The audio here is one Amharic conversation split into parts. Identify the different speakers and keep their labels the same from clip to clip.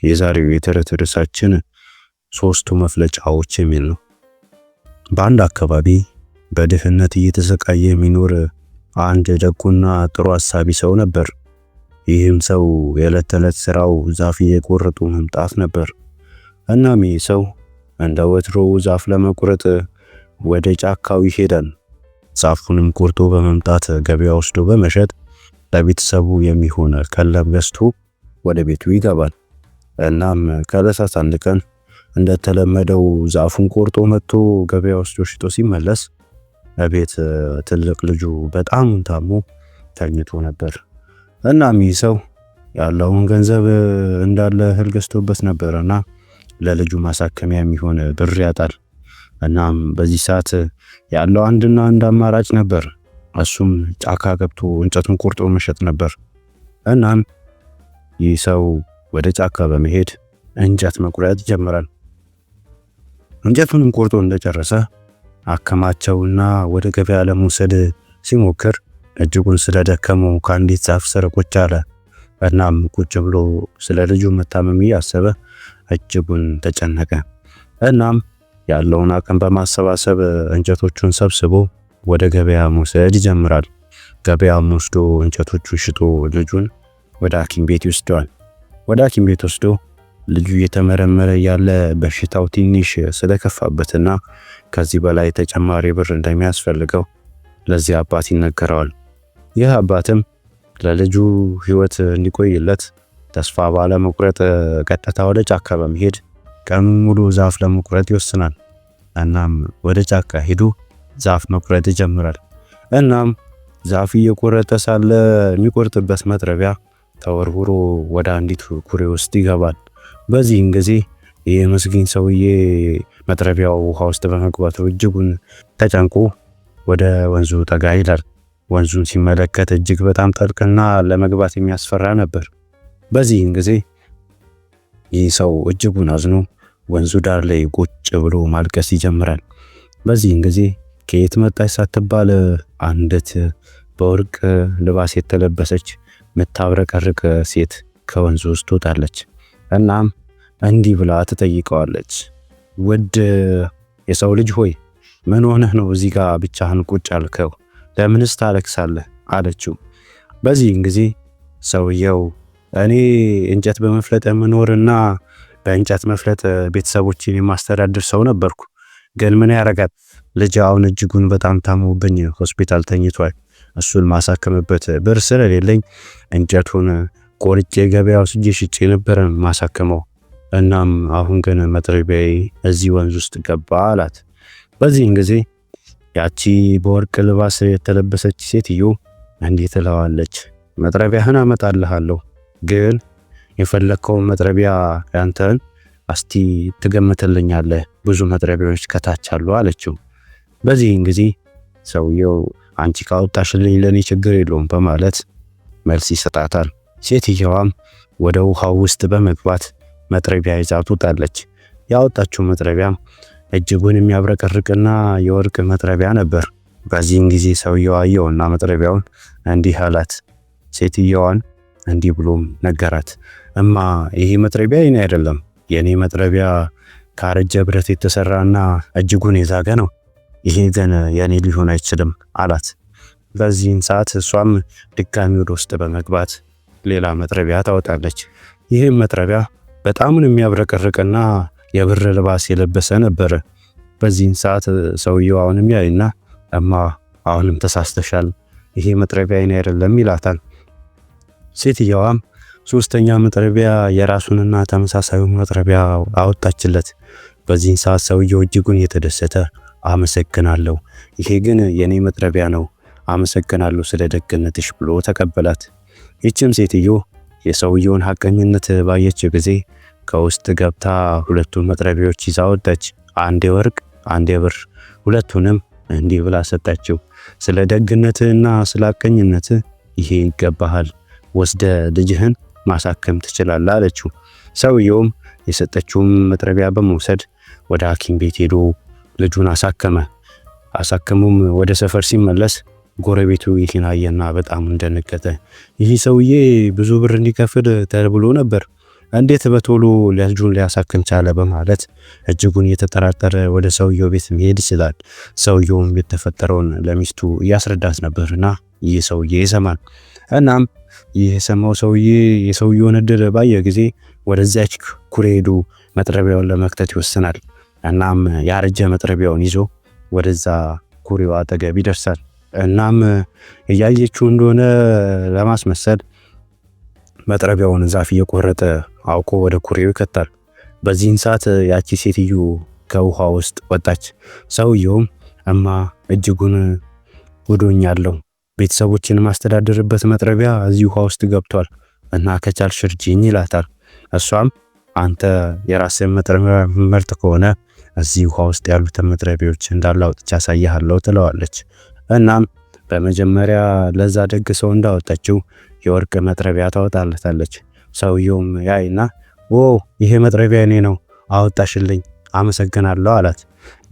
Speaker 1: የዛሬው የተረት ርዕሳችን ሶስቱ መፍለጫዎች የሚል ነው። በአንድ አካባቢ በድህነት እየተሰቃየ የሚኖር አንድ ደጉና ጥሩ አሳቢ ሰው ነበር። ይህም ሰው የዕለት ተዕለት ስራው ዛፍ እየቆረጡ መምጣት ነበር። እናም ይህ ሰው እንደ ወትሮው ዛፍ ለመቁረጥ ወደ ጫካው ይሄዳል። ዛፉንም ቆርጦ በመምጣት ገበያ ወስዶ በመሸጥ ለቤተሰቡ የሚሆን ቀለብ ገዝቶ ወደ ቤቱ ይገባል። እናም ከዕለታት አንድ ቀን እንደተለመደው ዛፉን ቆርጦ መጥቶ ገበያ ወስዶ ሽጦ ሲመለስ በቤት ትልቅ ልጁ በጣም ታሞ ተኝቶ ነበር። እናም ይህ ሰው ያለውን ገንዘብ እንዳለ እህል ገዝቶበት ነበርና ለልጁ ማሳከሚያ የሚሆን ብር ያጣል። እናም በዚህ ሰዓት ያለው አንድና አንድ አማራጭ ነበር። እሱም ጫካ ገብቶ እንጨቱን ቆርጦ መሸጥ ነበር። እናም ይህ ሰው ወደ ጫካ በመሄድ እንጨት መቁረጥ ይጀምራል። እንጨቱንም ቆርጦ እንደጨረሰ አከማቸውና ወደ ገበያ ለመውሰድ ሲሞክር እጅጉን ስለደከመው ከአንዲት ዛፍ ስር ቁጭ አለ። እናም ቁጭ ብሎ ስለ ልጁ መታመም እያሰበ እጅጉን ተጨነቀ። እናም ያለውን አቅም በማሰባሰብ እንጨቶቹን ሰብስቦ ወደ ገበያ መውሰድ ይጀምራል። ገበያም ወስዶ እንጨቶቹን ሽጦ ልጁን ወደ ሐኪም ቤት ይወስደዋል። ወደ ሐኪም ቤት ወስዶ ልጁ እየተመረመረ ያለ በሽታው ትንሽ ስለከፋበትና ከዚህ በላይ ተጨማሪ ብር እንደሚያስፈልገው ለዚህ አባት ይነገረዋል። ይህ አባትም ለልጁ ሕይወት እንዲቆይለት ተስፋ ባለመቁረጥ ቀጥታ ወደ ጫካ በመሄድ ቀኑን ሙሉ ዛፍ ለመቁረጥ ይወስናል። እናም ወደ ጫካ ሄዶ ዛፍ መቁረጥ ይጀምራል። እናም ዛፍ እየቆረጠ ሳለ የሚቆርጥበት መጥረቢያ ተወርውሮ ወደ አንዲት ኩሬ ውስጥ ይገባል። በዚህም ጊዜ ይህ ምስኪን ሰውዬ መጥረቢያው ውሃ ውስጥ በመግባቱ እጅጉን ተጨንቆ ወደ ወንዙ ጠጋ ይላል። ወንዙን ሲመለከት እጅግ በጣም ጥልቅና ለመግባት የሚያስፈራ ነበር። በዚህም ጊዜ ይህ ሰው እጅጉን አዝኖ ወንዙ ዳር ላይ ቁጭ ብሎ ማልቀስ ይጀምራል። በዚህም ጊዜ ከየት መጣች ሳትባል አንዲት በወርቅ ልባስ የተለበሰች የምታብረቀርቅ ሴት ከወንዙ ውስጥ ትወጣለች። እናም እንዲህ ብላ ትጠይቀዋለች፣ ውድ የሰው ልጅ ሆይ ምን ሆነህ ነው እዚህ ጋር ብቻህን ቁጭ አልከው? ለምንስ ታለቅሳለህ? አለችው። በዚህም ጊዜ ሰውየው እኔ እንጨት በመፍለጥ የምኖርና በእንጨት መፍለጥ ቤተሰቦችን የማስተዳድር ሰው ነበርኩ። ግን ምን ያረጋል ልጅ አሁን እጅጉን በጣም ታሞብኝ ሆስፒታል ተኝቷል። እሱን ማሳከምበት ብር ስለሌለኝ እንጨቱን ቆርጬ ገበያ ወስጄ ሽጬ ነበር ማሳከመው። እናም አሁን ግን መጥረቢያዬ እዚህ ወንዝ ውስጥ ገባ አላት። በዚህም ጊዜ ያቺ በወርቅ ልባስ የተለበሰች ሴትዮ እንዲህ ትለዋለች፣ መጥረቢያህን አመጣልሃለሁ፣ ግን የፈለከውን መጥረቢያ ያንተን እስቲ ትገምትልኛለህ? ብዙ መጥረቢያዎች ከታች አሉ አለችው። በዚህም ጊዜ ሰውየው አንቺ ካወጣሽልኝ ለኔ ችግር የለውም በማለት መልስ ይሰጣታል። ሴትየዋም ወደ ውሃው ውስጥ በመግባት መጥረቢያ ይዛ ትወጣለች። ያወጣችው መጥረቢያ እጅጉን የሚያብረቀርቅና የወርቅ መጥረቢያ ነበር። በዚህም ጊዜ ሰውየው አየውና መጥረቢያውን እንዲህ አላት። ሴትየዋን እንዲህ ብሎም ነገራት፣ እማ ይሄ መጥረቢያ የኔ አይደለም። የኔ መጥረቢያ ካረጀ ብረት የተሰራና እጅጉን የዛገ ነው። ይሄ ግን የኔ ሊሆን አይችልም አላት። በዚህም ሰዓት እሷም ድጋሚ ወደ ውስጥ በመግባት ሌላ መጥረቢያ ታወጣለች። ይህም መጥረቢያ በጣም የሚያብረቀርቅና የብር ልባስ የለበሰ ነበር። በዚህም ሰዓት ሰውየው አሁንም ያይና እማ አሁንም ተሳስተሻል፣ ይሄ መጥረቢያ የኔ አይደለም ይላታል። ሴትየዋም ሶስተኛ መጥረቢያ የራሱንና ተመሳሳዩን መጥረቢያ አወጣችለት። በዚህም ሰዓት ሰውየው እጅጉን የተደሰተ አመሰግናለሁ፣ ይሄ ግን የኔ መጥረቢያ ነው፣ አመሰግናለሁ ስለ ደግነትሽ ብሎ ተቀበላት። ይህችም ሴትዮ የሰውየውን ሐቀኝነት ባየች ጊዜ ከውስጥ ገብታ ሁለቱን መጥረቢያዎች ይዛ ወጣች። አንድ የወርቅ አንድ የብር፣ ሁለቱንም እንዲህ ብላ ሰጣችው፣ ስለ ደግነትህና ስለ ሐቀኝነትህ ይሄ ይገባሃል፣ ወስደ ልጅህን ማሳከም ትችላለህ አለችው። ሰውየውም የሰጠችውን መጥረቢያ በመውሰድ ወደ ሐኪም ቤት ሄዶ ልጁን አሳከመ። አሳከሙም ወደ ሰፈር ሲመለስ ጎረቤቱ ይህን አየና በጣም እንደነገጠ። ይህ ሰውዬ ብዙ ብር እንዲከፍል ተብሎ ነበር፣ እንዴት በቶሎ ልጁን ሊያሳክም ቻለ በማለት እጅጉን እየተጠራጠረ ወደ ሰውየው ቤት መሄድ ይችላል። ሰውየውም የተፈጠረውን ለሚስቱ እያስረዳት ነበርና ይህ ሰውዬ ይሰማል። እናም ይህ የሰማው ሰውዬ የሰውየውን እድል ባየ ጊዜ ወደዚያች ኩሬ ሄዶ መጥረቢያውን ለመክተት ይወስናል። እናም ያረጀ መጥረቢያውን ይዞ ወደዛ ኩሬው አጠገብ ይደርሳል። እናም እያየችው እንደሆነ ለማስመሰል መጥረቢያውን ዛፍ እየቆረጠ አውቆ ወደ ኩሬው ይከታል። በዚህን ሰዓት ያቺ ሴትዮ ከውሃ ውስጥ ወጣች። ሰውየውም እማ እጅጉን ጎዶኛለሁ፣ ቤተሰቦችን ማስተዳደርበት መጥረቢያ እዚህ ውሃ ውስጥ ገብቷል እና ከቻልሽ እርጂኝ ይላታል። እሷም አንተ የራስህን መጥረቢያ መርጥ ከሆነ እዚህ ውሃ ውስጥ ያሉትን መጥረቢያዎች እንዳለ አውጥቼ አሳይሃለሁ ትለዋለች። እናም በመጀመሪያ ለዛ ደግ ሰው እንዳወጣችው የወርቅ መጥረቢያ ታወጣለታለች። ሰውየውም ያይና ይሄ መጥረቢያ እኔ ነው አወጣሽልኝ፣ አመሰግናለሁ አላት።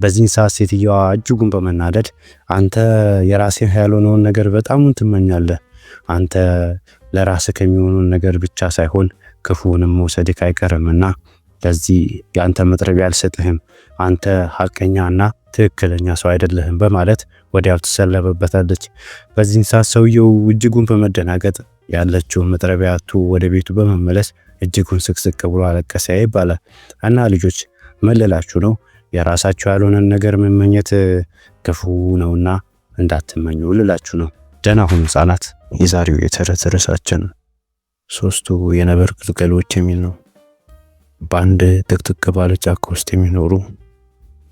Speaker 1: በዚህን ሰዓት ሴትየዋ እጅጉን በመናደድ አንተ የራስህ ያልሆነውን ነገር በጣም ትመኛለህ፣ አንተ ለራስህ ከሚሆነውን ነገር ብቻ ሳይሆን ክፉንም መውሰድህ አይቀርምና ለዚህ የአንተ መጥረቢያ አልሰጥህም፣ አንተ ሐቀኛና ትክክለኛ ሰው አይደለህም በማለት ወዲያው ትሰለበበታለች። በዚህን ሰዓት ሰውየው እጅጉን በመደናገጥ ያለችውን መጥረቢያ አጥቶ ወደ ቤቱ በመመለስ እጅጉን ስቅስቅ ብሎ አለቀሰ ይባላል። እና ልጆች መልላችሁ ነው የራሳችሁ ያልሆነን ነገር መመኘት ክፉ ነውና እንዳትመኙ ልላችሁ ነው። ደህና ሁኑ ህጻናት። የዛሬው የተረት ርዕሳችን 3 የነብር ግልገሎች የሚል ነው። በአንድ ጥቅጥቅ ባለ ጫካ ውስጥ የሚኖሩ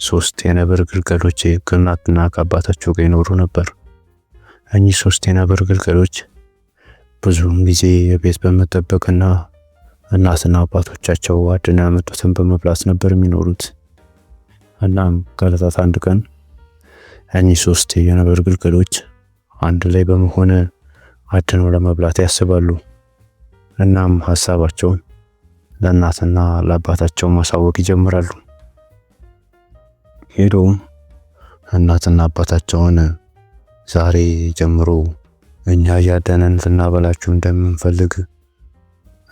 Speaker 1: 3 የነብር ግልገሎች ከእናትና ከአባታቸው ጋር ይኖሩ ነበር። እኚህ 3 የነብር ግልገሎች ብዙውን ጊዜ የቤት በመጠበቅና እናትና አባቶቻቸው አድነው ያመጡትን በመብላት ነበር የሚኖሩት። እናም ከዕለታት አንድ ቀን እኚህ 3 የነብር ግልገሎች አንድ ላይ በመሆን አድነው ለመብላት ያስባሉ። እናም ሐሳባቸውን ለእናትና ለአባታቸው ማሳወቅ ይጀምራሉ። ሄዶም እናትና አባታቸውን ዛሬ ጀምሮ እኛ ያደነን ልናበላችሁ እንደምንፈልግ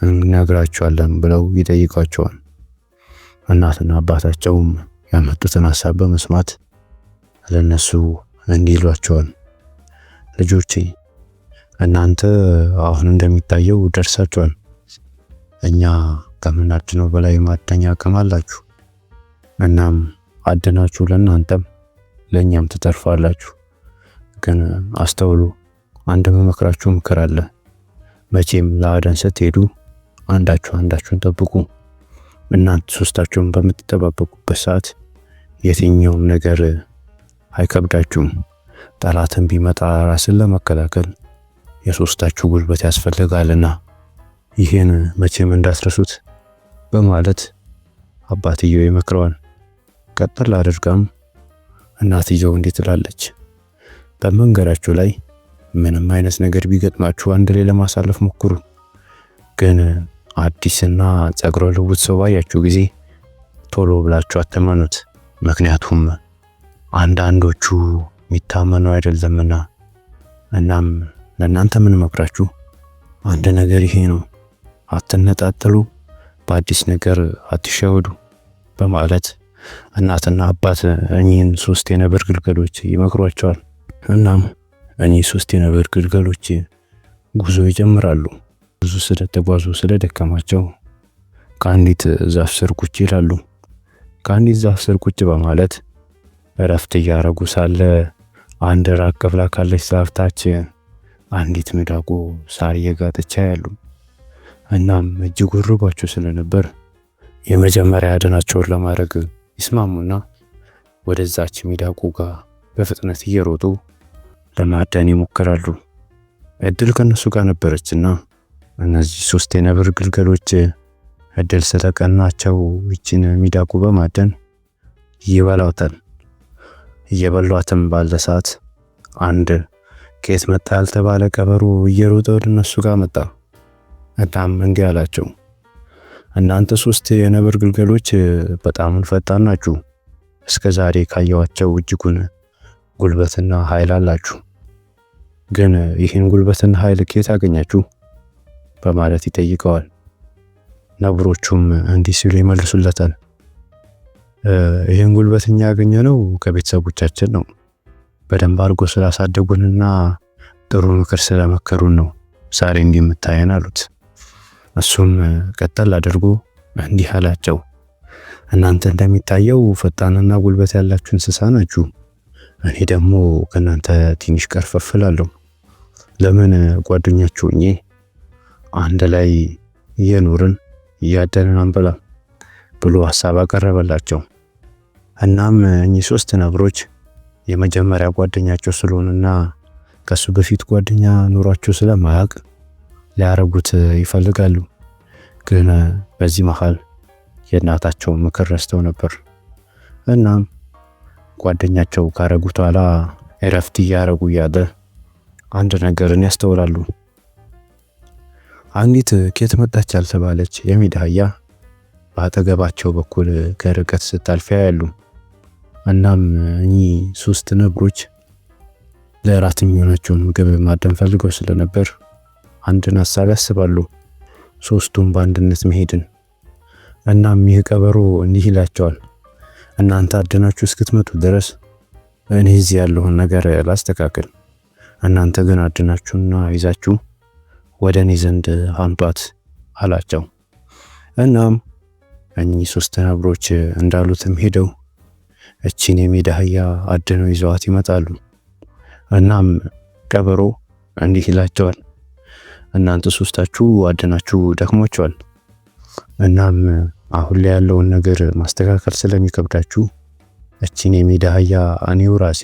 Speaker 1: እንነግራቸዋለን ብለው ይጠይቋቸዋል። እናትና አባታቸውም ያመጡትን ሐሳብ በመስማት ለነሱ እንዲህ ይሏቸዋል። ልጆቼ እናንተ አሁን እንደሚታየው ደርሳችኋል። እኛ ከምናድነው በላይ ማዳኛ አቅም አላችሁ። እናም አድናችሁ ለእናንተም ለእኛም ትተርፋላችሁ። ግን አስተውሉ፣ አንድ መመክራችሁ ምክር አለ። መቼም ለአደን ስትሄዱ አንዳችሁን ጠብቁ። እናንተ 3ታችሁም በምትጠባበቁበት ሰዓት የትኛውም ነገር አይከብዳችሁም። ጠላትን ቢመጣ ራስን ለመከላከል የ3ታችሁ ጉልበት ያስፈልጋልና ይሄን መቼም እንዳትረሱት በማለት አባትየው ይመክረዋል። ቀጥል አድርጋም እናትየው እንዴት ትላለች? በመንገዳችሁ ላይ ምንም አይነት ነገር ቢገጥማችሁ አንድ ላይ ለማሳለፍ ሞክሩ። ግን አዲስና ጸጉረ ልውጥ ሰው ባያችሁ ጊዜ ቶሎ ብላችሁ አትመኑት። ምክንያቱም አንዳንዶቹ የሚታመኑ አይደለምና። እናም ለእናንተ ምን መክራችሁ አንድ ነገር ይሄ ነው፣ አትነጣጠሉ፣ በአዲስ ነገር አትሸወዱ በማለት እናትና አባት እኚህን 3 የነብር ግልገሎች ይመክሯቸዋል። እናም እኚህ 3 የነብር ግልገሎች ጉዞ ይጀምራሉ። ብዙ ስለተጓዙ ስለደከማቸው ከአንዲት ዛፍ ስር ቁጭ ይላሉ። ከአንዲት ዛፍ ስር ቁጭ በማለት እረፍት እያረጉ ሳለ አንድ ራቅ ብላ ካለች ዛፍ ታች አንዲት ሚዳቆ ሳር እየጋጠች ያያሉ። እናም እጅግ ርቧቸው ስለነበር የመጀመሪያ አደናቸውን ለማድረግ ይስማሙና ወደዛች ሚዳቆ ጋር በፍጥነት እየሮጡ ለማደን ይሞክራሉ። እድል ከነሱ ጋር ነበረችና እነዚህ 3 የነብር ግልገሎች እድል ስለቀናቸው ይችን ሚዳቆ በማደን ይበላውታል። እየበሏትም ባለ ሰዓት አንድ ከየት መጣ ያልተባለ ቀበሮ እየሮጠ ወደ እነሱ ጋር መጣ። እናም እንዲህ አላቸው፣ እናንተ 3 የነብር ግልገሎች በጣም ፈጣን ናችሁ። እስከ ዛሬ ካየዋቸው እጅጉን ጉልበትና ኃይል አላችሁ። ግን ይህን ጉልበትና ኃይል ከየት አገኛችሁ በማለት ይጠይቀዋል። ነብሮቹም እንዲህ ሲሉ ይመልሱለታል። ይህን ጉልበተኛ ያገኘነው ከቤተሰቦቻችን ነው። በደንብ አድርጎ ስላሳደጉንና ጥሩ ምክር ስለመከሩን ነው ዛሬ እንዲህ የምታየን አሉት። እሱም ቀጠል አድርጎ እንዲህ አላቸው። እናንተ እንደሚታየው ፈጣንና ጉልበት ያላችሁ እንስሳ ናችሁ። እኔ ደግሞ ከናንተ ትንሽ ቀርፈፍ እላለሁ። ለምን ጓደኛችሁ ሆኜ አንድ ላይ እየኖርን እያደንን አንበላ ብሎ ሐሳብ አቀረበላቸው። እናም እኚህ 3 ነብሮች የመጀመሪያ ጓደኛቸው ስለሆነና ከሱ በፊት ጓደኛ ኑሯቸው ስለማያውቅ ሊያረጉት ይፈልጋሉ። ግን በዚህ መሃል የእናታቸው ምክር ረስተው ነበር። እናም ጓደኛቸው ካረጉት ኋላ እረፍት እያረጉ እያለ አንድ ነገርን ያስተውላሉ። አንዲት ከየት መጣች ያልተባለች የሜዳ አህያ በአጠገባቸው በኩል ከርቀት ስታልፍ ያያሉ። እናም እኚህ 3 ነብሮች ለራት የሚሆናቸውን ምግብ ማደን ፈልገው ስለነበር አንድን ሐሳብ ያስባሉ፣ 3ቱም በአንድነት መሄድን። እናም ይህ ቀበሮ እንዲህ ይላቸዋል። እናንተ አደናችሁ እስክትመጡ ድረስ እኔ እዚህ ያለውን ነገር ላስተካክል፣ እናንተ ግን አድናችሁና ይዛችሁ ወደ እኔ ዘንድ አምጧት አላቸው። እናም እኚህ 3 ነብሮች እንዳሉትም ሄደው እቺን የሜዳ አህያ አድነው ይዘዋት ይመጣሉ። እናም ቀበሮ እንዲህ ይላቸዋል። እናንተ 3ታችሁ አድናችሁ ደክሞችኋል። እናም አሁን ላይ ያለውን ነገር ማስተካከል ስለሚከብዳችሁ እቺን የሜዳ አህያ እኔው ራሴ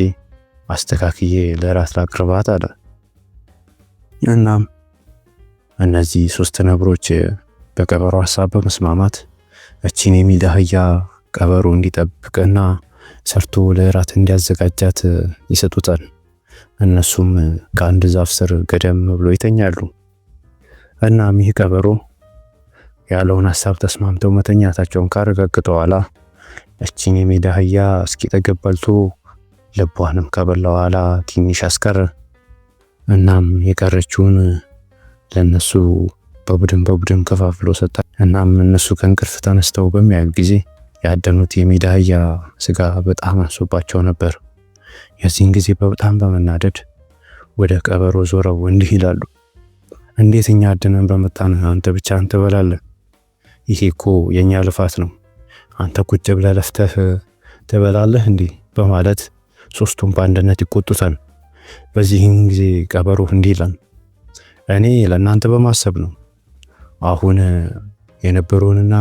Speaker 1: አስተካክዬ ለራት ላቅርባት አለ። እናም እነዚህ 3 ነብሮች በቀበሮ ሐሳብ በመስማማት እቺን የሜዳ አህያ ቀበሮ እንዲጠብቅና ሰርቶ ለራት እንዲያዘጋጃት ይሰጡታል። እነሱም ከአንድ ዛፍ ስር ገደም ብሎ ይተኛሉ። እናም ይህ ቀበሮ ያለውን ሐሳብ ተስማምተው መተኛታቸውን ካረጋገጠ በኋላ እቺን የሜዳ አህያ እስኪጠገብ በልቶ ልቧንም ከበላ በኋላ ትንሽ አስቀረ። እናም የቀረችውን ለነሱ በቡድን ከፋፍሎ ሰጣ። እናም እነሱ ከእንቅልፍ ተነስተው በሚያዩ ጊዜ ያደኑት የሜዳ አህያ ስጋ በጣም አንሶባቸው ነበር። የዚህን ጊዜ በጣም በመናደድ ወደ ቀበሮ ዞረው እንዲህ ይላሉ። እንዴት እኛ አድነን በመጣን አንተ ብቻ ትበላለህ? ይሄ እኮ የኛ ልፋት ነው። አንተ ቁጭ ብለህ ለፍተህ ትበላለህ እንዲህ በማለት 3ቱም በአንድነት ይቆጡታል። በዚህን ጊዜ ቀበሮ እንዲህ ይላል። እኔ ለእናንተ በማሰብ ነው። አሁን የነበረውንና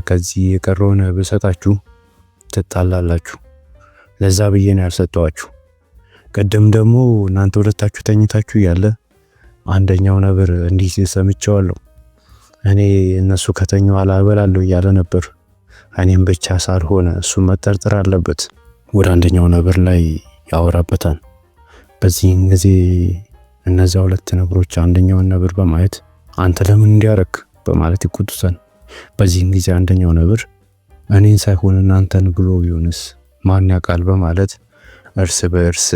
Speaker 1: ከዚህ የቀረውን ብሰጣችሁ ትጣላላችሁ። ለዛ ብዬ ነው ያልሰጠዋችሁ። ቀደም ደግሞ እናንተ ሁለታችሁ ተኝታችሁ ያለ አንደኛው ነብር እንዲህ ሰምቼዋለሁ። እኔ እነሱ ከተኙ አላበላለሁ እያለ ነበር። እኔም ብቻ ሳልሆን እሱ መጠርጠር አለበት። ወደ አንደኛው ነብር ላይ ያወራበታል። በዚህን ጊዜ እነዚያ 2 ነብሮች አንደኛውን ነብር በማየት አንተ ለምን እንዲያረክ በማለት ይቆጡታል። በዚህን ጊዜ አንደኛው ነብር እኔን ሳይሆን እናንተን ብሎ ቢሆንስ ማን ያውቃል በማለት እርስ በእርስ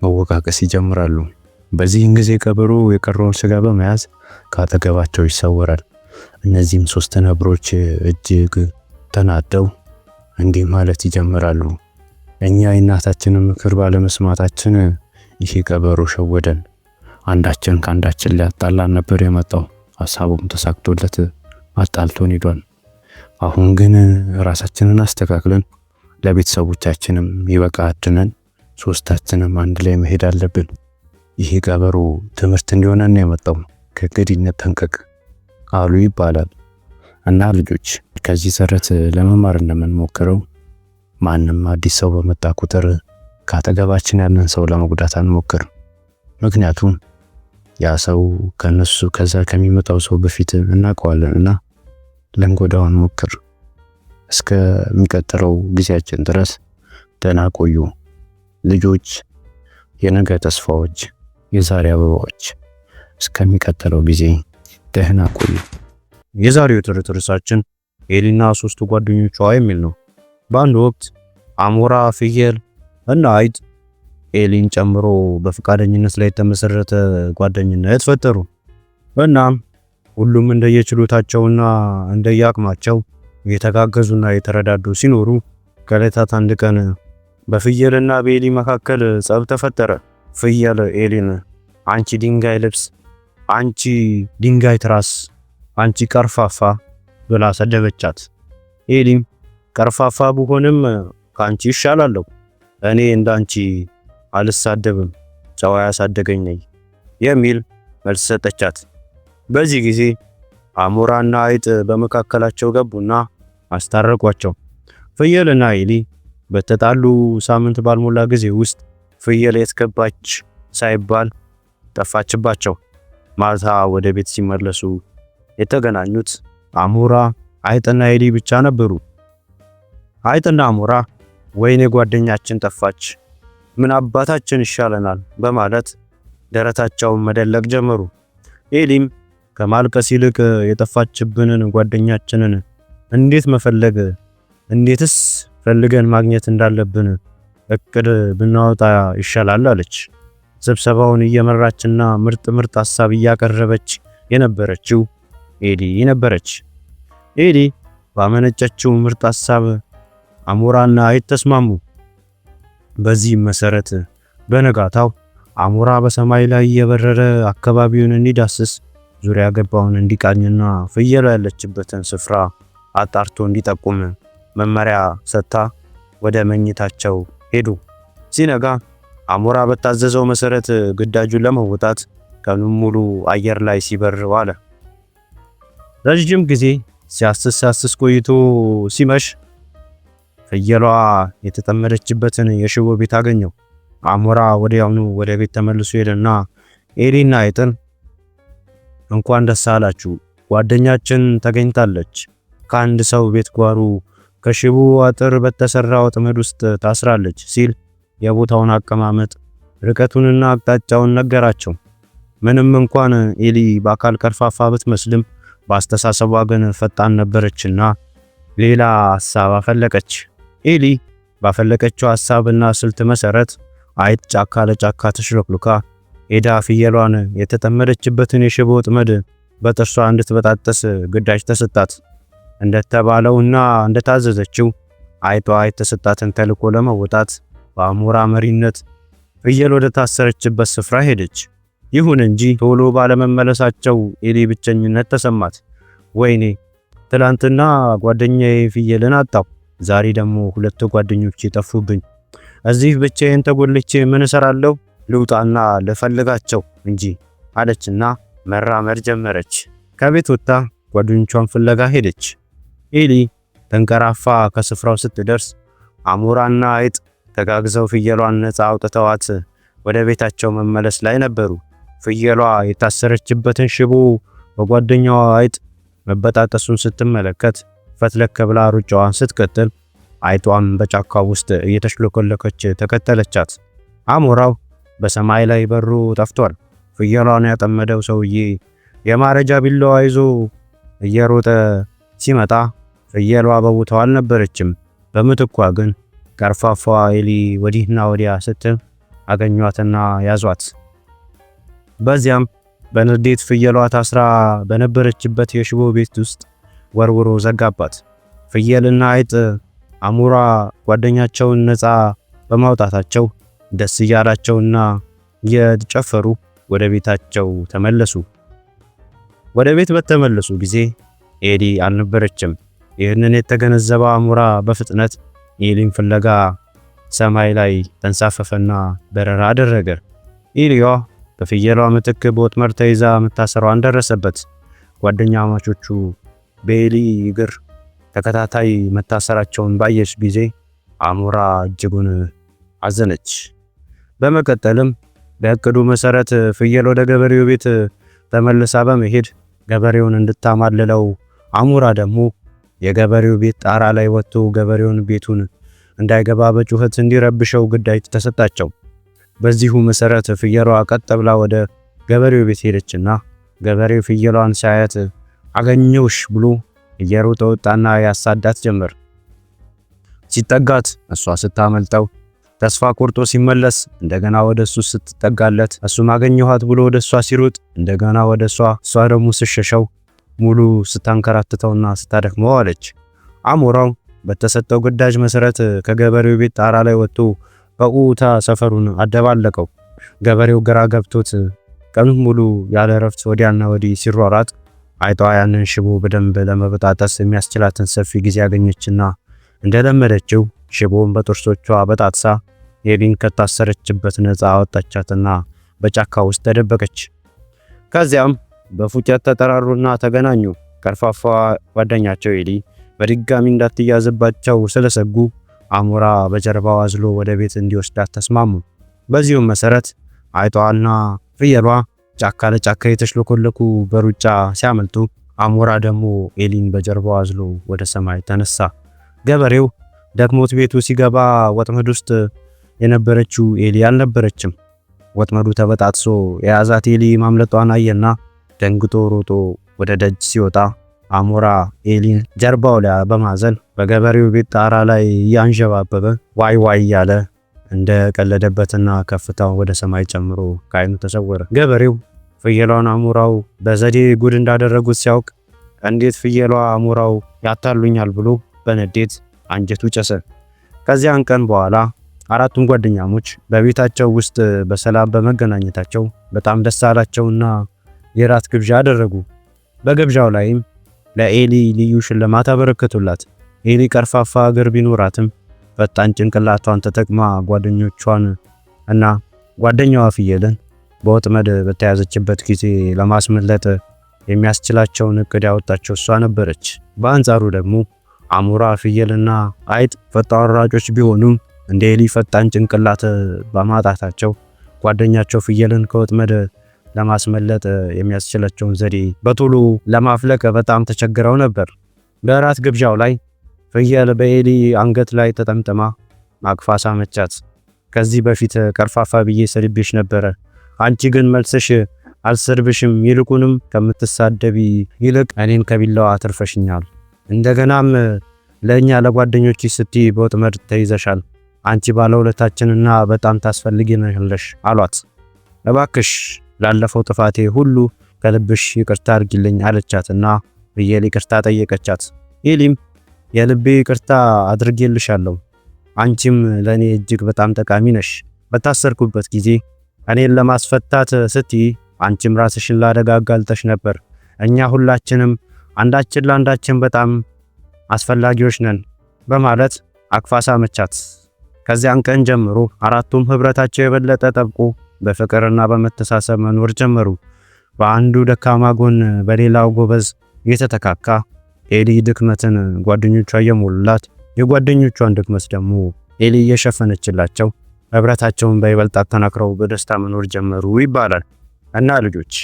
Speaker 1: መወቃቀስ ይጀምራሉ። በዚህን ጊዜ ቀበሮ የቀረውን ስጋ በመያዝ ካጠገባቸው ይሰወራል። እነዚህም 3 ነብሮች እጅግ ተናደው እንዲህ ማለት ይጀምራሉ። እኛ የእናታችንን ምክር ባለመስማታችን ይሄ ቀበሮ ሸወደን። አንዳችን ከአንዳችን ሊያጣላን ነበር የመጣው። ሐሳቡም ተሳክቶለት አጣልቶን ሄዷል። አሁን ግን ራሳችንን አስተካክለን ለቤተሰቦቻችንም ይበቃ አድነን 3ታችንም አንድ ላይ መሄድ አለብን። ይሄ ቀበሮ ትምህርት እንዲሆነን ነው የመጣው። ከእንግዲህ እንጠንቀቅ አሉ ይባላል። እና ልጆች ከዚህ ተረት ለመማር እንደምንሞክረው ማንም አዲስ ሰው በመጣ ቁጥር ካጠገባችን ያለን ሰው ለመጉዳት አንሞክር። ምክንያቱም ያ ሰው ከዛ ከሚመጣው ሰው በፊት እናውቀዋለንና ልንጎዳው አንሞክር። እስከሚቀጥለው ጊዜያችን ድረስ ደህና ቆዩ ልጆች፣ የነገ ተስፋዎች፣ የዛሬ አበባዎች። እስከሚቀጥለው ጊዜ ደህና ቆዩ። የዛሬው ተረት ርዕሳችን ኤሊና 3 ጓደኞቿ የሚል ነው። በአንድ ወቅት አሞራ፣ ፍየል እና አይጥ ኤሊን ጨምሮ በፈቃደኝነት ላይ የተመሰረተ ጓደኝነት ፈጠሩ። እናም ሁሉም እንደየችሎታቸውና እንደየአቅማቸው የተጋገዙና የተረዳዱ ሲኖሩ ከዕለታት አንድ ቀን በፍየልና በኤሊ መካከል ጸብ ተፈጠረ። ፍየል ኤሊን አንቺ ድንጋይ ልብስ፣ አንቺ ድንጋይ ትራስ፣ አንቺ ቀርፋፋ ብላ ሰደበቻት። ኤሊም ቀርፋፋ ብሆንም ካንቺ ይሻላለሁ፣ እኔ እንዳንቺ አልሳደብም፣ ጨዋ ያሳደገኝ ነኝ የሚል መልስ ሰጠቻት። በዚህ ጊዜ አሞራና አይጥ በመካከላቸው ገቡና አስታረቋቸው። ፍየልና ኤሊ በተጣሉ ሳምንት ባልሞላ ጊዜ ውስጥ ፍየል የት ገባች ሳይባል ጠፋችባቸው። ማታ ወደ ቤት ሲመለሱ የተገናኙት አሞራ፣ አይጥና ኤሊ ብቻ ነበሩ። አይጥና አሞራ ወይኔ ጓደኛችን ጠፋች፣ ምን አባታችን ይሻለናል በማለት ደረታቸውን መደለቅ ጀመሩ። ኤሊም ከማልቀስ ይልቅ የጠፋችብንን ጓደኛችንን እንዴትስ ፈልገን ማግኘት እንዳለብን እቅድ ብናወጣ ይሻላል አለች። ስብሰባውን እየመራችና ምርጥ ሐሳብ እያቀረበች የነበረችው ኤሊ ነበረች። ኤሊ ባመነጨችው ምርጥ ሐሳብ አሞራና አይጥ ተስማሙ። በዚህም መሰረት በነጋታው አሞራ በሰማይ ላይ የበረረ አካባቢውን እንዲዳስስ ዙሪያ ገባውን እንዲቃኝና ፍየሏ ያለችበትን ስፍራ አጣርቶ እንዲጠቁም መመሪያ ሰጥታ ወደ መኝታቸው ሄዱ። ሲነጋ አሞራ በታዘዘው መሰረት ግዳጁን ለመወጣት ቀኑን ሙሉ አየር ላይ ሲበር ዋለ። ረጅም ጊዜ ሲያስስ ቆይቶ ሲመሽ ፍየሏ የተጠመደችበትን የሽቦ ቤት አገኘው። አሞራ ወዲያውኑ ወደ ቤት ተመልሶ ሄደና ኤሊና አይጥን እንኳን ደስ አላችሁ፣ ጓደኛችን ተገኝታለች፣ ከአንድ ሰው ቤት ጓሮ ከሽቦ አጥር በተሰራ ወጥመድ ውስጥ ታስራለች ሲል የቦታውን አቀማመጥ ርቀቱንና አቅጣጫውን ነገራቸው። ምንም እንኳን ኤሊ በአካል ቀርፋፋ ብትመስልም በአስተሳሰቧ ግን ፈጣን ነበረችና ሌላ ሐሳብ አፈለቀች። ኤሊ ባፈለቀችው ሐሳብና ስልት መሰረት አይጥ ጫካ ለጫካ ተሽሎክሉካ ሄዳ ፍየሏን የተጠመደችበትን የሽቦ ወጥመድ በጥርሷ እንድትበጣጠስ ግዳጅ ተሰጣት። እንደተባለውና እንደታዘዘችው አይጧ የተሰጣትን ተልዕኮ ለመወጣት በአሞራ መሪነት ፍየል ወደ ታሰረችበት ስፍራ ሄደች። ይሁን እንጂ ቶሎ ባለመመለሳቸው ኤሊ ብቸኝነት ተሰማት። ወይኔ ትላንትና ጓደኛዬ ፍየልን አጣሁ፣ ዛሬ ደግሞ ሁለት ጓደኞቼ ጠፉብኝ። እዚህ ብቻዬን ተጎልቼ ምን እሰራለሁ? ልውጣና ልፈልጋቸው እንጂ አለችና መራመድ ጀመረች። ከቤት ወጥታ ጓደኞቿን ፍለጋ ሄደች። ኤሊ ተንቀራፋ ከስፍራው ስትደርስ አሞራና አይጥ ተጋግዘው ፍየሏን ነፃ አውጥተዋት ወደ ቤታቸው መመለስ ላይ ነበሩ። ፍየሏ የታሰረችበትን ሽቦ በጓደኛዋ አይጥ መበጣጠሱን ስትመለከት ፈትለክ ብላ ሩጫዋን ስትቀጥል አይጧም በጫካው ውስጥ እየተሽለኮለከች ተከተለቻት። አሞራው በሰማይ ላይ በሩ ጠፍቷል። ፍየሏን ያጠመደው ሰውዬ የማረጃ ቢላዋ ይዞ እየሮጠ ሲመጣ ፍየሏ በቦታው አልነበረችም። በምትኳ ግን ቀርፋፋዋ ኤሊ ወዲህና ወዲያ ስትል አገኟትና ያዟት። በዚያም በንዴት ፍየሏ ታስራ በነበረችበት የሽቦ ቤት ውስጥ ወርውሮ ዘጋባት። ፍየልና አይጥ አሞራ ጓደኛቸውን ነፃ በማውጣታቸው ደስ እያላቸውና እየጨፈሩ ወደ ቤታቸው ተመለሱ። ወደ ቤት በተመለሱ ጊዜ ኤሊ አልነበረችም። ይህንን የተገነዘበ አሞራ በፍጥነት ኤሊን ፍለጋ ሰማይ ላይ ተንሳፈፈና በረራ አደረገ። ኤሊዋ በፍየሏ ምትክ በወጥመድ ተይዛ መታሰሯን ደረሰበት። ጓደኛማቾቹ በኤሊ እግር ተከታታይ መታሰራቸውን ባየች ጊዜ አሞራ እጅጉን አዘነች። በመቀጠልም በእቅዱ መሰረት ፍየል ወደ ገበሬው ቤት ተመልሳ በመሄድ ገበሬውን እንድታማልለው፣ አሞራ ደግሞ የገበሬው ቤት ጣራ ላይ ወጥቶ ገበሬውን ቤቱን እንዳይገባ በጩኸት እንዲረብሸው ግዳጅ ተሰጣቸው። በዚሁ መሰረት ፍየሏ ቀጥ ብላ ወደ ገበሬው ቤት ሄደችና ገበሬው ፍየሏን ሳያት አገኘውሽ ብሎ እየሮጠ ወጣና ያሳዳት ጀመር። ሲጠጋት እሷ ስታመልጠው ተስፋ ቆርጦ ሲመለስ እንደገና ወደሱ ስትጠጋለት እሱም አገኘኋት ብሎ ወደሷ ሲሮጥ እንደገና ወደሷ እሷ ደግሞ ስሸሸው ሙሉ ስታንከራትተውና ስታደክመው አለች። አሞራው በተሰጠው ግዳጅ መሰረት ከገበሬው ቤት ጣራ ላይ ወጥቶ በኡታ ሰፈሩን አደባለቀው። ገበሬው ግራ ገብቶት ቀኑን ሙሉ ያለ እረፍት ወዲያና ወዲህ ሲሯሯጥ አይጧ ያንን ሽቦ በደንብ ለመበጣጠስ የሚያስችላትን ሰፊ ጊዜ ያገኘችና እንደለመደችው ሽቦውን በጥርሶቿ በጣጥሳ ኤሊን ከታሰረችበት ነፃ አወጣቻትና በጫካ ውስጥ ተደበቀች። ከዚያም በፉጨት ተጠራሩና ተገናኙ። ቀርፋፋ ጓደኛቸው ኤሊ በድጋሚ እንዳትያዝባቸው ስለሰጉ አሞራ በጀርባው አዝሎ ወደ ቤት እንዲወስዳት ተስማሙ። በዚሁም መሰረት አይጧና ፍየሏ ጫካ ለጫካ የተሽለኮለኩ በሩጫ ሲያመልጡ አሞራ ደግሞ ኤሊን በጀርባው አዝሎ ወደ ሰማይ ተነሳ። ገበሬው ደክሞት ቤቱ ሲገባ ወጥመድ ውስጥ የነበረችው ኤሊ አልነበረችም። ወጥመዱ ተበጣጥሶ የያዛት ኤሊ ማምለጧን አየና ደንግጦ ሮጦ ወደ ደጅ ሲወጣ አሞራ ኤሊን ጀርባው ላይ በማዘል በገበሬው ቤት ጣራ ላይ ያንዣባበበ ዋይ ዋይ ያለ እንደ ቀለደበትና ከፍታው ወደ ሰማይ ጨምሮ ከዓይኑ ተሰወረ። ገበሬው ፍየሏን አሞራው በዘዴ ጉድ እንዳደረጉት ሲያውቅ እንዴት ፍየሏ አሞራው ያታሉኛል ብሎ በንዴት አንጀቱ ጨሰ። ከዚያን ቀን በኋላ አራቱም ጓደኛሞች በቤታቸው ውስጥ በሰላም በመገናኘታቸው በጣም ደስ አላቸውና የራት ግብዣ አደረጉ። በግብዣው ላይም ለኤሊ ልዩ ሽልማት አበረከቱላት። ኤሊ ቀርፋፋ እግር ቢኖራትም ፈጣን ጭንቅላቷን ተጠቅማ ጓደኞቿን እና ጓደኛዋ ፍየልን በወጥመድ በተያዘችበት ጊዜ ለማስመለጥ የሚያስችላቸውን እቅድ ያወጣቸው እሷ ነበረች። በአንጻሩ ደግሞ አሞራ፣ ፍየልና አይጥ ፈጣን ሯጮች ቢሆኑም እንደ ኤሊ ፈጣን ጭንቅላት በማጣታቸው ጓደኛቸው ፍየልን ከወጥመድ ለማስመለጥ የሚያስችላቸውን ዘዴ በቶሎ ለማፍለቅ በጣም ተቸግረው ነበር። በራት ግብዣው ላይ ፍየል በኤሊ አንገት ላይ ተጠምጥማ አቅፋ ሳመቻት። ከዚህ በፊት ቀርፋፋ ብዬ ሰድቤሽ ነበረ፣ አንቺ ግን መልሰሽ አልሰድብሽም፣ ይልቁንም ከምትሳደቢ ይልቅ እኔን ከቢላዋ አትርፈሽኛል። እንደገናም ለኛ ለጓደኞች ስትይ በወጥመድ ተይዘሻል። አንቺ ባለውለታችንና በጣም ታስፈልጊናለሽ አሏት። እባክሽ ላለፈው ጥፋቴ ሁሉ ከልብሽ ይቅርታ አድርጊልኝ አለቻትና ፍየል ይቅርታ ጠየቀቻት። ኤሊም የልቤ ይቅርታ አድርጌልሻለሁ፣ አንቺም ለኔ እጅግ በጣም ጠቃሚ ነሽ። በታሰርኩበት ጊዜ እኔን ለማስፈታት ስትይ አንቺም ራስሽን ለአደጋ አጋልጠሽ ነበር። እኛ ሁላችንም አንዳችን ለአንዳችን በጣም አስፈላጊዎች ነን በማለት አቅፋ ሳመቻት። ከዚያን ቀን ጀምሮ አራቱም ህብረታቸው የበለጠ ጠብቆ በፍቅርና በመተሳሰብ መኖር ጀመሩ። በአንዱ ደካማ ጎን በሌላው ጎበዝ የተተካካ ኤሊ ድክመትን ጓደኞቿ እየሞሉላት፣ የጓደኞቿን ድክመት ደግሞ ኤሊ እየሸፈነችላቸው ህብረታቸውን በይበልጥ አጠናክረው በደስታ መኖር ጀመሩ ይባላል። እና ልጆች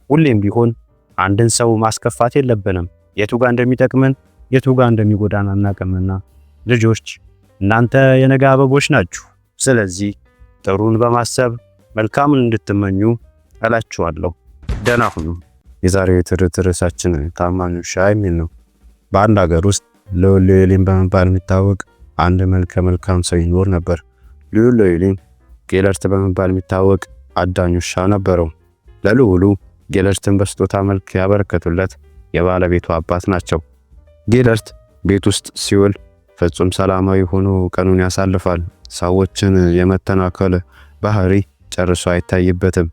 Speaker 1: ሁሌም ቢሆን አንድን ሰው ማስከፋት የለብንም። የቱ ጋር እንደሚጠቅመን የቱ ጋር እንደሚጎዳን አናውቅምና ልጆች እናንተ የነገ አበቦች ናችሁ። ስለዚህ ጥሩን በማሰብ መልካምን እንድትመኙ እላችኋለሁ። ደህና ሁኑ። የዛሬው የትርኢት ርዕሳችን ታማኝ ውሻ የሚል ነው። በአንድ ሀገር ውስጥ ልዑል ሎሌን በመባል የሚታወቅ አንድ መልከ መልካም ሰው ይኖር ነበር። ልዑል ሎሌን ጌለርት በመባል የሚታወቅ አዳኝ ውሻ ነበረው። ለልዑሉ ጌለርትን በስጦታ መልክ ያበረከቱለት የባለቤቱ አባት ናቸው። ጌለርት ቤት ውስጥ ሲውል ፍጹም ሰላማዊ ሆኖ ቀኑን ያሳልፋል። ሰዎችን የመተናከል ባህሪ ጨርሶ አይታይበትም።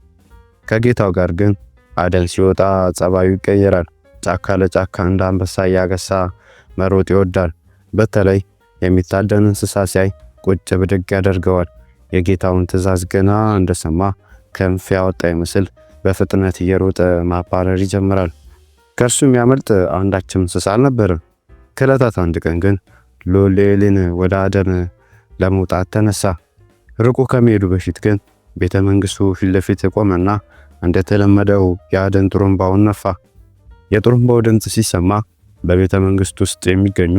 Speaker 1: ከጌታው ጋር ግን አደን ሲወጣ ጸባዩ ይቀየራል። ጫካ ለጫካ እንደ አንበሳ እያገሳ መሮጥ ይወዳል። በተለይ የሚታደን እንስሳ ሲያይ ቁጭ ብድግ ያደርገዋል። የጌታውን ትዕዛዝ ገና እንደሰማ ክንፍ ያወጣ ይመስል በፍጥነት እየሮጠ ማባረር ይጀምራል። ከእርሱ የሚያመልጥ አንዳችም እንስሳ አልነበረም። ከዕለታት አንድ ቀን ግን ልዑል ሎሌን ወደ አደን ለመውጣት ተነሳ። ርቆ ከመሄዱ በፊት ግን ቤተ መንግስቱ ፊት ለፊት ቆመና እንደተለመደው የአደን ጥሩምባውን ነፋ። የጥሩምባው ድምፅ ሲሰማ በቤተ መንግስት ውስጥ የሚገኙ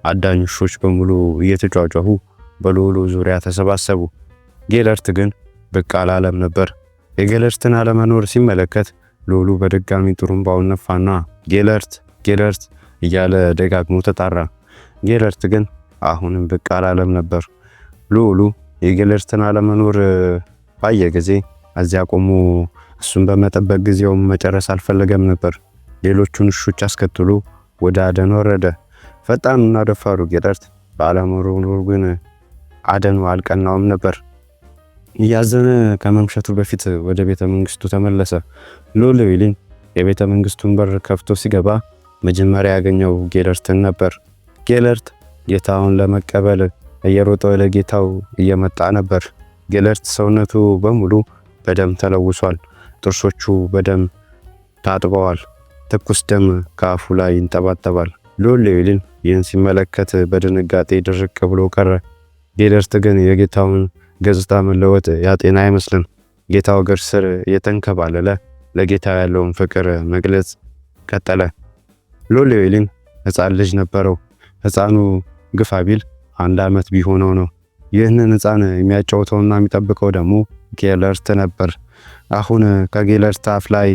Speaker 1: አዳኝ ውሾች በሙሉ እየተጫጫሁ በልዑሉ ዙሪያ ተሰባሰቡ። ጌለርት ግን ብቅ አላለም ነበር። የጌለርትን አለመኖር ሲመለከት ልዑሉ በድጋሚ ጥሩምባውን ነፋና ጌለርት ጌለርት እያለ ደጋግሞ ተጣራ። ጌለርት ግን አሁንም ብቅ አላለም ነበር። ልዑሉ የጌለርትን አለመኖር ባየ ጊዜ እዚያ ቆሞ እሱን በመጠበቅ ጊዜውን መጨረስ አልፈለገም ነበር። ሌሎቹን ውሾች አስከትሎ ወደ አደን ወረደ። ፈጣኑና ደፋሩ ጌለርት ባለመኖሩ ግን አደኑ አልቀናውም ነበር። እያዘነ ከመምሸቱ በፊት ወደ ቤተ መንግስቱ ተመለሰ። ሎሌዊሊን የቤተ መንግስቱን በር ከፍቶ ሲገባ መጀመሪያ ያገኘው ጌለርትን ነበር። ጌለርት ጌታውን ለመቀበል እየሮጠ ወደ ጌታው እየመጣ ነበር። ጌለርት ሰውነቱ በሙሉ በደም ተለውሷል። ጥርሶቹ በደም ታጥበዋል። ትኩስ ደም ከአፉ ላይ ይንጠባጠባል። ሎሌዊሊን ይህን ሲመለከት በድንጋጤ ድርቅ ብሎ ቀረ። ጌለርት ግን የጌታውን ገጽታ መለወጥ ያጤና አይመስልም። ጌታው እግር ስር የተንከባለለ ለጌታው ያለውን ፍቅር መግለጽ ቀጠለ። ሎሌዊሊን ሕፃን ልጅ ነበረው። ሕፃኑ ግፋ ቢል 1 ዓመት ቢሆነው ነው። ይህንን ሕፃን የሚያጫውተውና የሚጠብቀው ደግሞ ጌለርት ነበር። አሁን ከጌለርት አፍ ላይ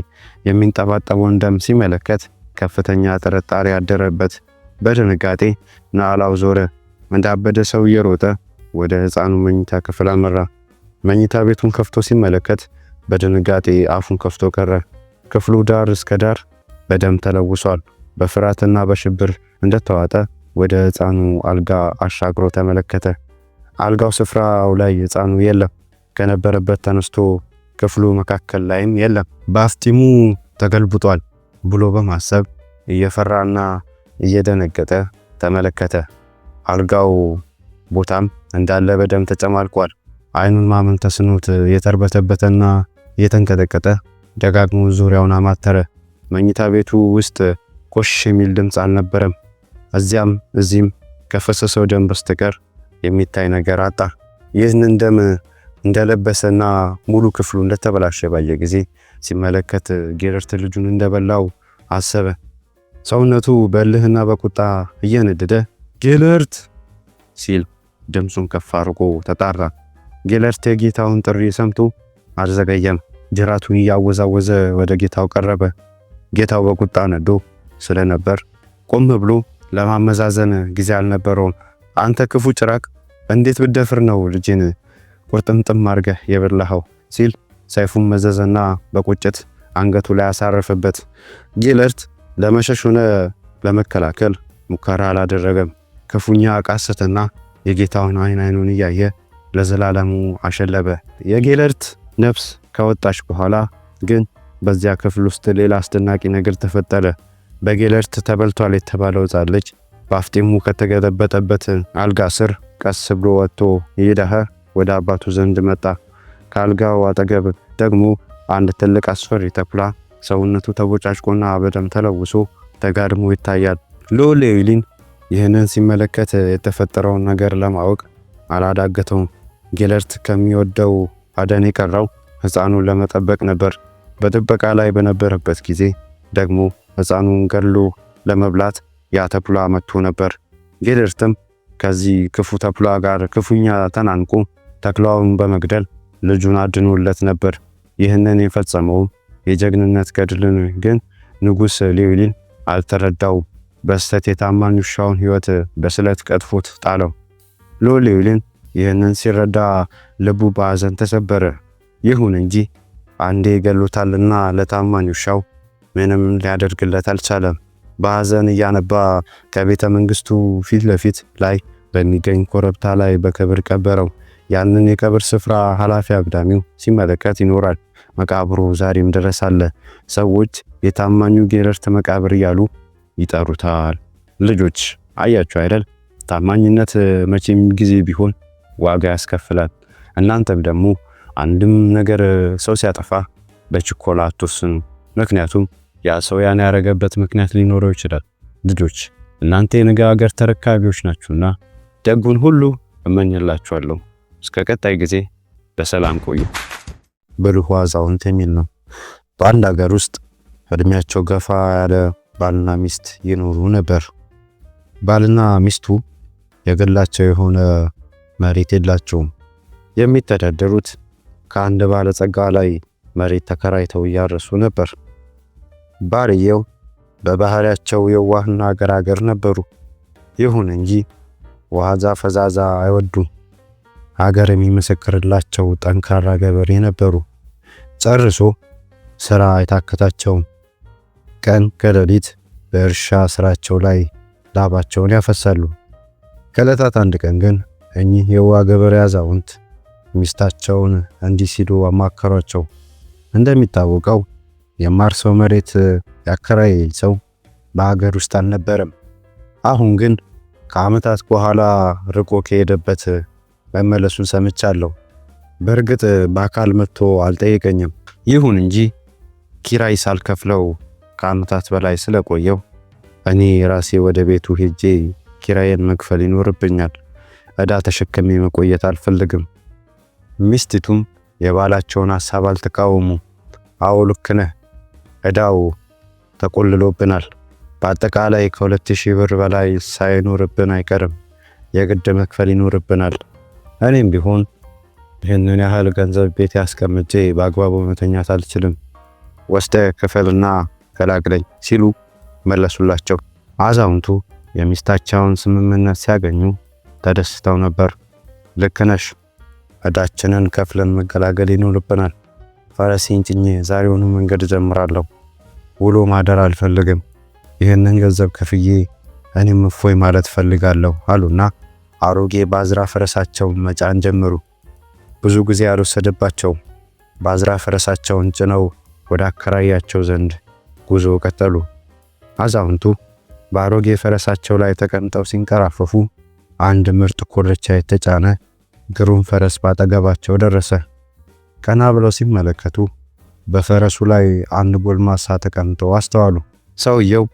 Speaker 1: የሚንጠባጠበውን ደም ሲመለከት ከፍተኛ ጥርጣሬ አደረበት። በድንጋጤ ናላው ዞረ። እንዳበደ ሰው እየሮጠ ወደ ሕፃኑ መኝታ ክፍል አመራ። መኝታ ቤቱን ከፍቶ ሲመለከት በድንጋጤ አፉን ከፍቶ ቀረ። ክፍሉ ዳር እስከ ዳር በደም ተለውሷል። በፍርሃትና በሽብር እንደተዋጠ ወደ ሕፃኑ አልጋ አሻግሮ ተመለከተ። አልጋው ስፍራው ላይ ሕፃኑ የለም። ከነበረበት ተነስቶ ክፍሉ መካከል ላይም የለም። በአፍጢሙ ተገልብጧል ብሎ በማሰብ እየፈራና እየደነገጠ ተመለከተ። አልጋው ቦታም እንዳለ በደም ተጨማልቋል። አይኑን ማመን ተስኖት የተርበተበተና የተንቀጠቀጠ ደጋግሞ ዙሪያውን አማተረ። መኝታ ቤቱ ውስጥ ኮሽ የሚል ድምፅ አልነበረም። እዚያም እዚህም ከፈሰሰው ደም በስተቀር የሚታይ ነገር አጣ። ይህንን ደም እንደለበሰና ሙሉ ክፍሉ እንደተበላሸ ባየ ጊዜ ሲመለከት ጌለርት ልጁን እንደበላው አሰበ። ሰውነቱ በእልህና በቁጣ እየነደደ ጌለርት ሲል ድምፁን ከፍ አድርጎ ተጣራ። ጌለርት የጌታውን ጥሪ ሰምቶ አልዘገየም። ጅራቱን እያወዛወዘ ወደ ጌታው ቀረበ። ጌታው በቁጣ ነዶ ስለነበር ቆም ብሎ ለማመዛዘን ጊዜ አልነበረውም። አንተ ክፉ ጭራቅ፣ እንዴት ብደፍር ነው ልጅን ቁርጥምጥም አድርገህ የበላኸው ሲል ሰይፉን መዘዘና በቁጭት አንገቱ ላይ አሳረፈበት። ጌለርት ለመሸሽ ሆነ ለመከላከል ሙከራ አላደረገም። ክፉኛ ቃሰተና የጌታውን አይኑን እያየ ለዘላለሙ አሸለበ። የጌለርት ነፍስ ከወጣች በኋላ ግን በዚያ ክፍል ውስጥ ሌላ አስደናቂ ነገር ተፈጠረ። በጌለርት ተበልቷል የተባለው ሕፃን ልጅ በአፍጢሙ ከተገለበጠበት አልጋ ስር ቀስ ብሎ ወጥቶ እየዳኸ ወደ አባቱ ዘንድ መጣ። ከአልጋው አጠገብ ደግሞ አንድ ትልቅ አስፈሪ ተኩላ ሰውነቱ ተቦጫጭቆና በደም ተለውሶ ተጋድሞ ይታያል። ሎሌዊሊን ይህንን ሲመለከት የተፈጠረውን ነገር ለማወቅ አላዳገተውም። ጌለርት ከሚወደው አደን የቀረው ሕፃኑን ለመጠበቅ ነበር። በጥበቃ ላይ በነበረበት ጊዜ ደግሞ ሕፃኑን ገድሎ ለመብላት ያ ተኩላ መጥቶ ነበር። ጌለርትም ከዚህ ክፉ ተኩላ ጋር ክፉኛ ተናንቆ ተኩላውን በመግደል ልጁን አድኖለት ነበር። ይህንን የፈጸመው የጀግንነት ገድልን ግን ንጉሥ ሌዊሊን አልተረዳውም። በስተት የታማኝ ውሻውን ሕይወት በስለት ቀጥፎት ጣለው። ሎሌዊሊን ይህንን ሲረዳ ልቡ በሐዘን ተሰበረ። ይሁን እንጂ አንዴ ገሎታልና ለታማኝ ውሻው ምንም ሊያደርግለት አልቻለም። በሐዘን እያነባ ከቤተ መንግስቱ ፊት ለፊት ላይ በሚገኝ ኮረብታ ላይ በክብር ቀበረው። ያንን የቀብር ስፍራ ኃላፊ አግዳሚው ሲመለከት ይኖራል። መቃብሩ ዛሬም ድረስ አለ። ሰዎች የታማኙ ጌለርት መቃብር እያሉ ይጠሩታል። ልጆች አያችሁ አይደል? ታማኝነት መቼም ጊዜ ቢሆን ዋጋ ያስከፍላል። እናንተም ደግሞ አንድም ነገር ሰው ሲያጠፋ በችኮላ አትወስኑ። ምክንያቱም ያ ሰው ያን ያረገበት ምክንያት ሊኖረው ይችላል። ልጆች እናንተ የነገ ሀገር ተረካቢዎች ናችሁና ደጉን ሁሉ እመኝላችኋለሁ። እስከ ቀጣይ ጊዜ በሰላም ቆዩ። ብልሁ አዛውንት የሚል ነው። በአንድ ሀገር ውስጥ እድሜያቸው ገፋ ያለ ባልና ሚስት ይኖሩ ነበር። ባልና ሚስቱ የግላቸው የሆነ መሬት የላቸውም። የሚተዳደሩት ከአንድ ባለጸጋ ላይ መሬት ተከራይተው እያረሱ ነበር። ባልየው በባህሪያቸው የዋህና ገራገር ነበሩ። ይሁን እንጂ ዋዛ ፈዛዛ አይወዱም። ሀገር የሚመሰክርላቸው ጠንካራ ገበሬ ነበሩ። ጨርሶ ስራ አይታከታቸውም። ቀን ከሌሊት በእርሻ ስራቸው ላይ ላባቸውን ያፈሳሉ። ከዕለታት አንድ ቀን ግን እኚህ የዋ ገበሬ አዛውንት ሚስታቸውን እንዲህ ሲሉ አማከሯቸው። እንደሚታወቀው የማርሰው መሬት ያከራየ ሰው በሀገር ውስጥ አልነበረም። አሁን ግን ከዓመታት በኋላ ርቆ ከሄደበት መመለሱን ሰምቻለሁ። በእርግጥ በአካል መጥቶ አልጠየቀኝም። ይሁን እንጂ ኪራይ ሳልከፍለው ከዓመታት በላይ ስለቆየው እኔ ራሴ ወደ ቤቱ ሄጄ ኪራይን መክፈል ይኖርብኛል። ዕዳ ተሸክሜ መቆየት አልፈልግም። ሚስቲቱም የባላቸውን ሐሳብ አልተቃወሙ። አዎ ልክ ነህ፣ ዕዳው ተቆልሎብናል። በአጠቃላይ ከ2000 ብር በላይ ሳይኖርብን አይቀርም። የግድ መክፈል ይኖርብናል። እኔም ቢሆን ይህንን ያህል ገንዘብ ቤት ያስቀምጬ በአግባቡ መተኛት አልችልም። ወስደህ ክፈልና ገላግለኝ ሲሉ መለሱላቸው። አዛውንቱ የሚስታቸውን ስምምነት ሲያገኙ ተደስተው ነበር። ልክ ነሽ፣ ዕዳችንን ከፍለን መገላገል ይኖርብናል። ፈረሴን ጭኜ ዛሬውኑ መንገድ ጀምራለሁ። ውሎ ማደር አልፈልግም። ይህንን ገንዘብ ከፍዬ እኔም እፎይ ማለት ፈልጋለሁ አሉና አሮጌ ባዝራ ፈረሳቸውን መጫን ጀመሩ። ብዙ ጊዜ አልወሰደባቸውም። ባዝራ ፈረሳቸውን ጭነው ወደ አከራያቸው ዘንድ ጉዞ ቀጠሉ። አዛውንቱ በአሮጌ ፈረሳቸው ላይ ተቀምጠው ሲንቀራፈፉ አንድ ምርጥ ኮርቻ የተጫነ ግሩም ፈረስ ባጠገባቸው ደረሰ። ቀና ብለው ሲመለከቱ በፈረሱ ላይ አንድ ጎልማሳ ተቀምጦ አስተዋሉ። ሰውየው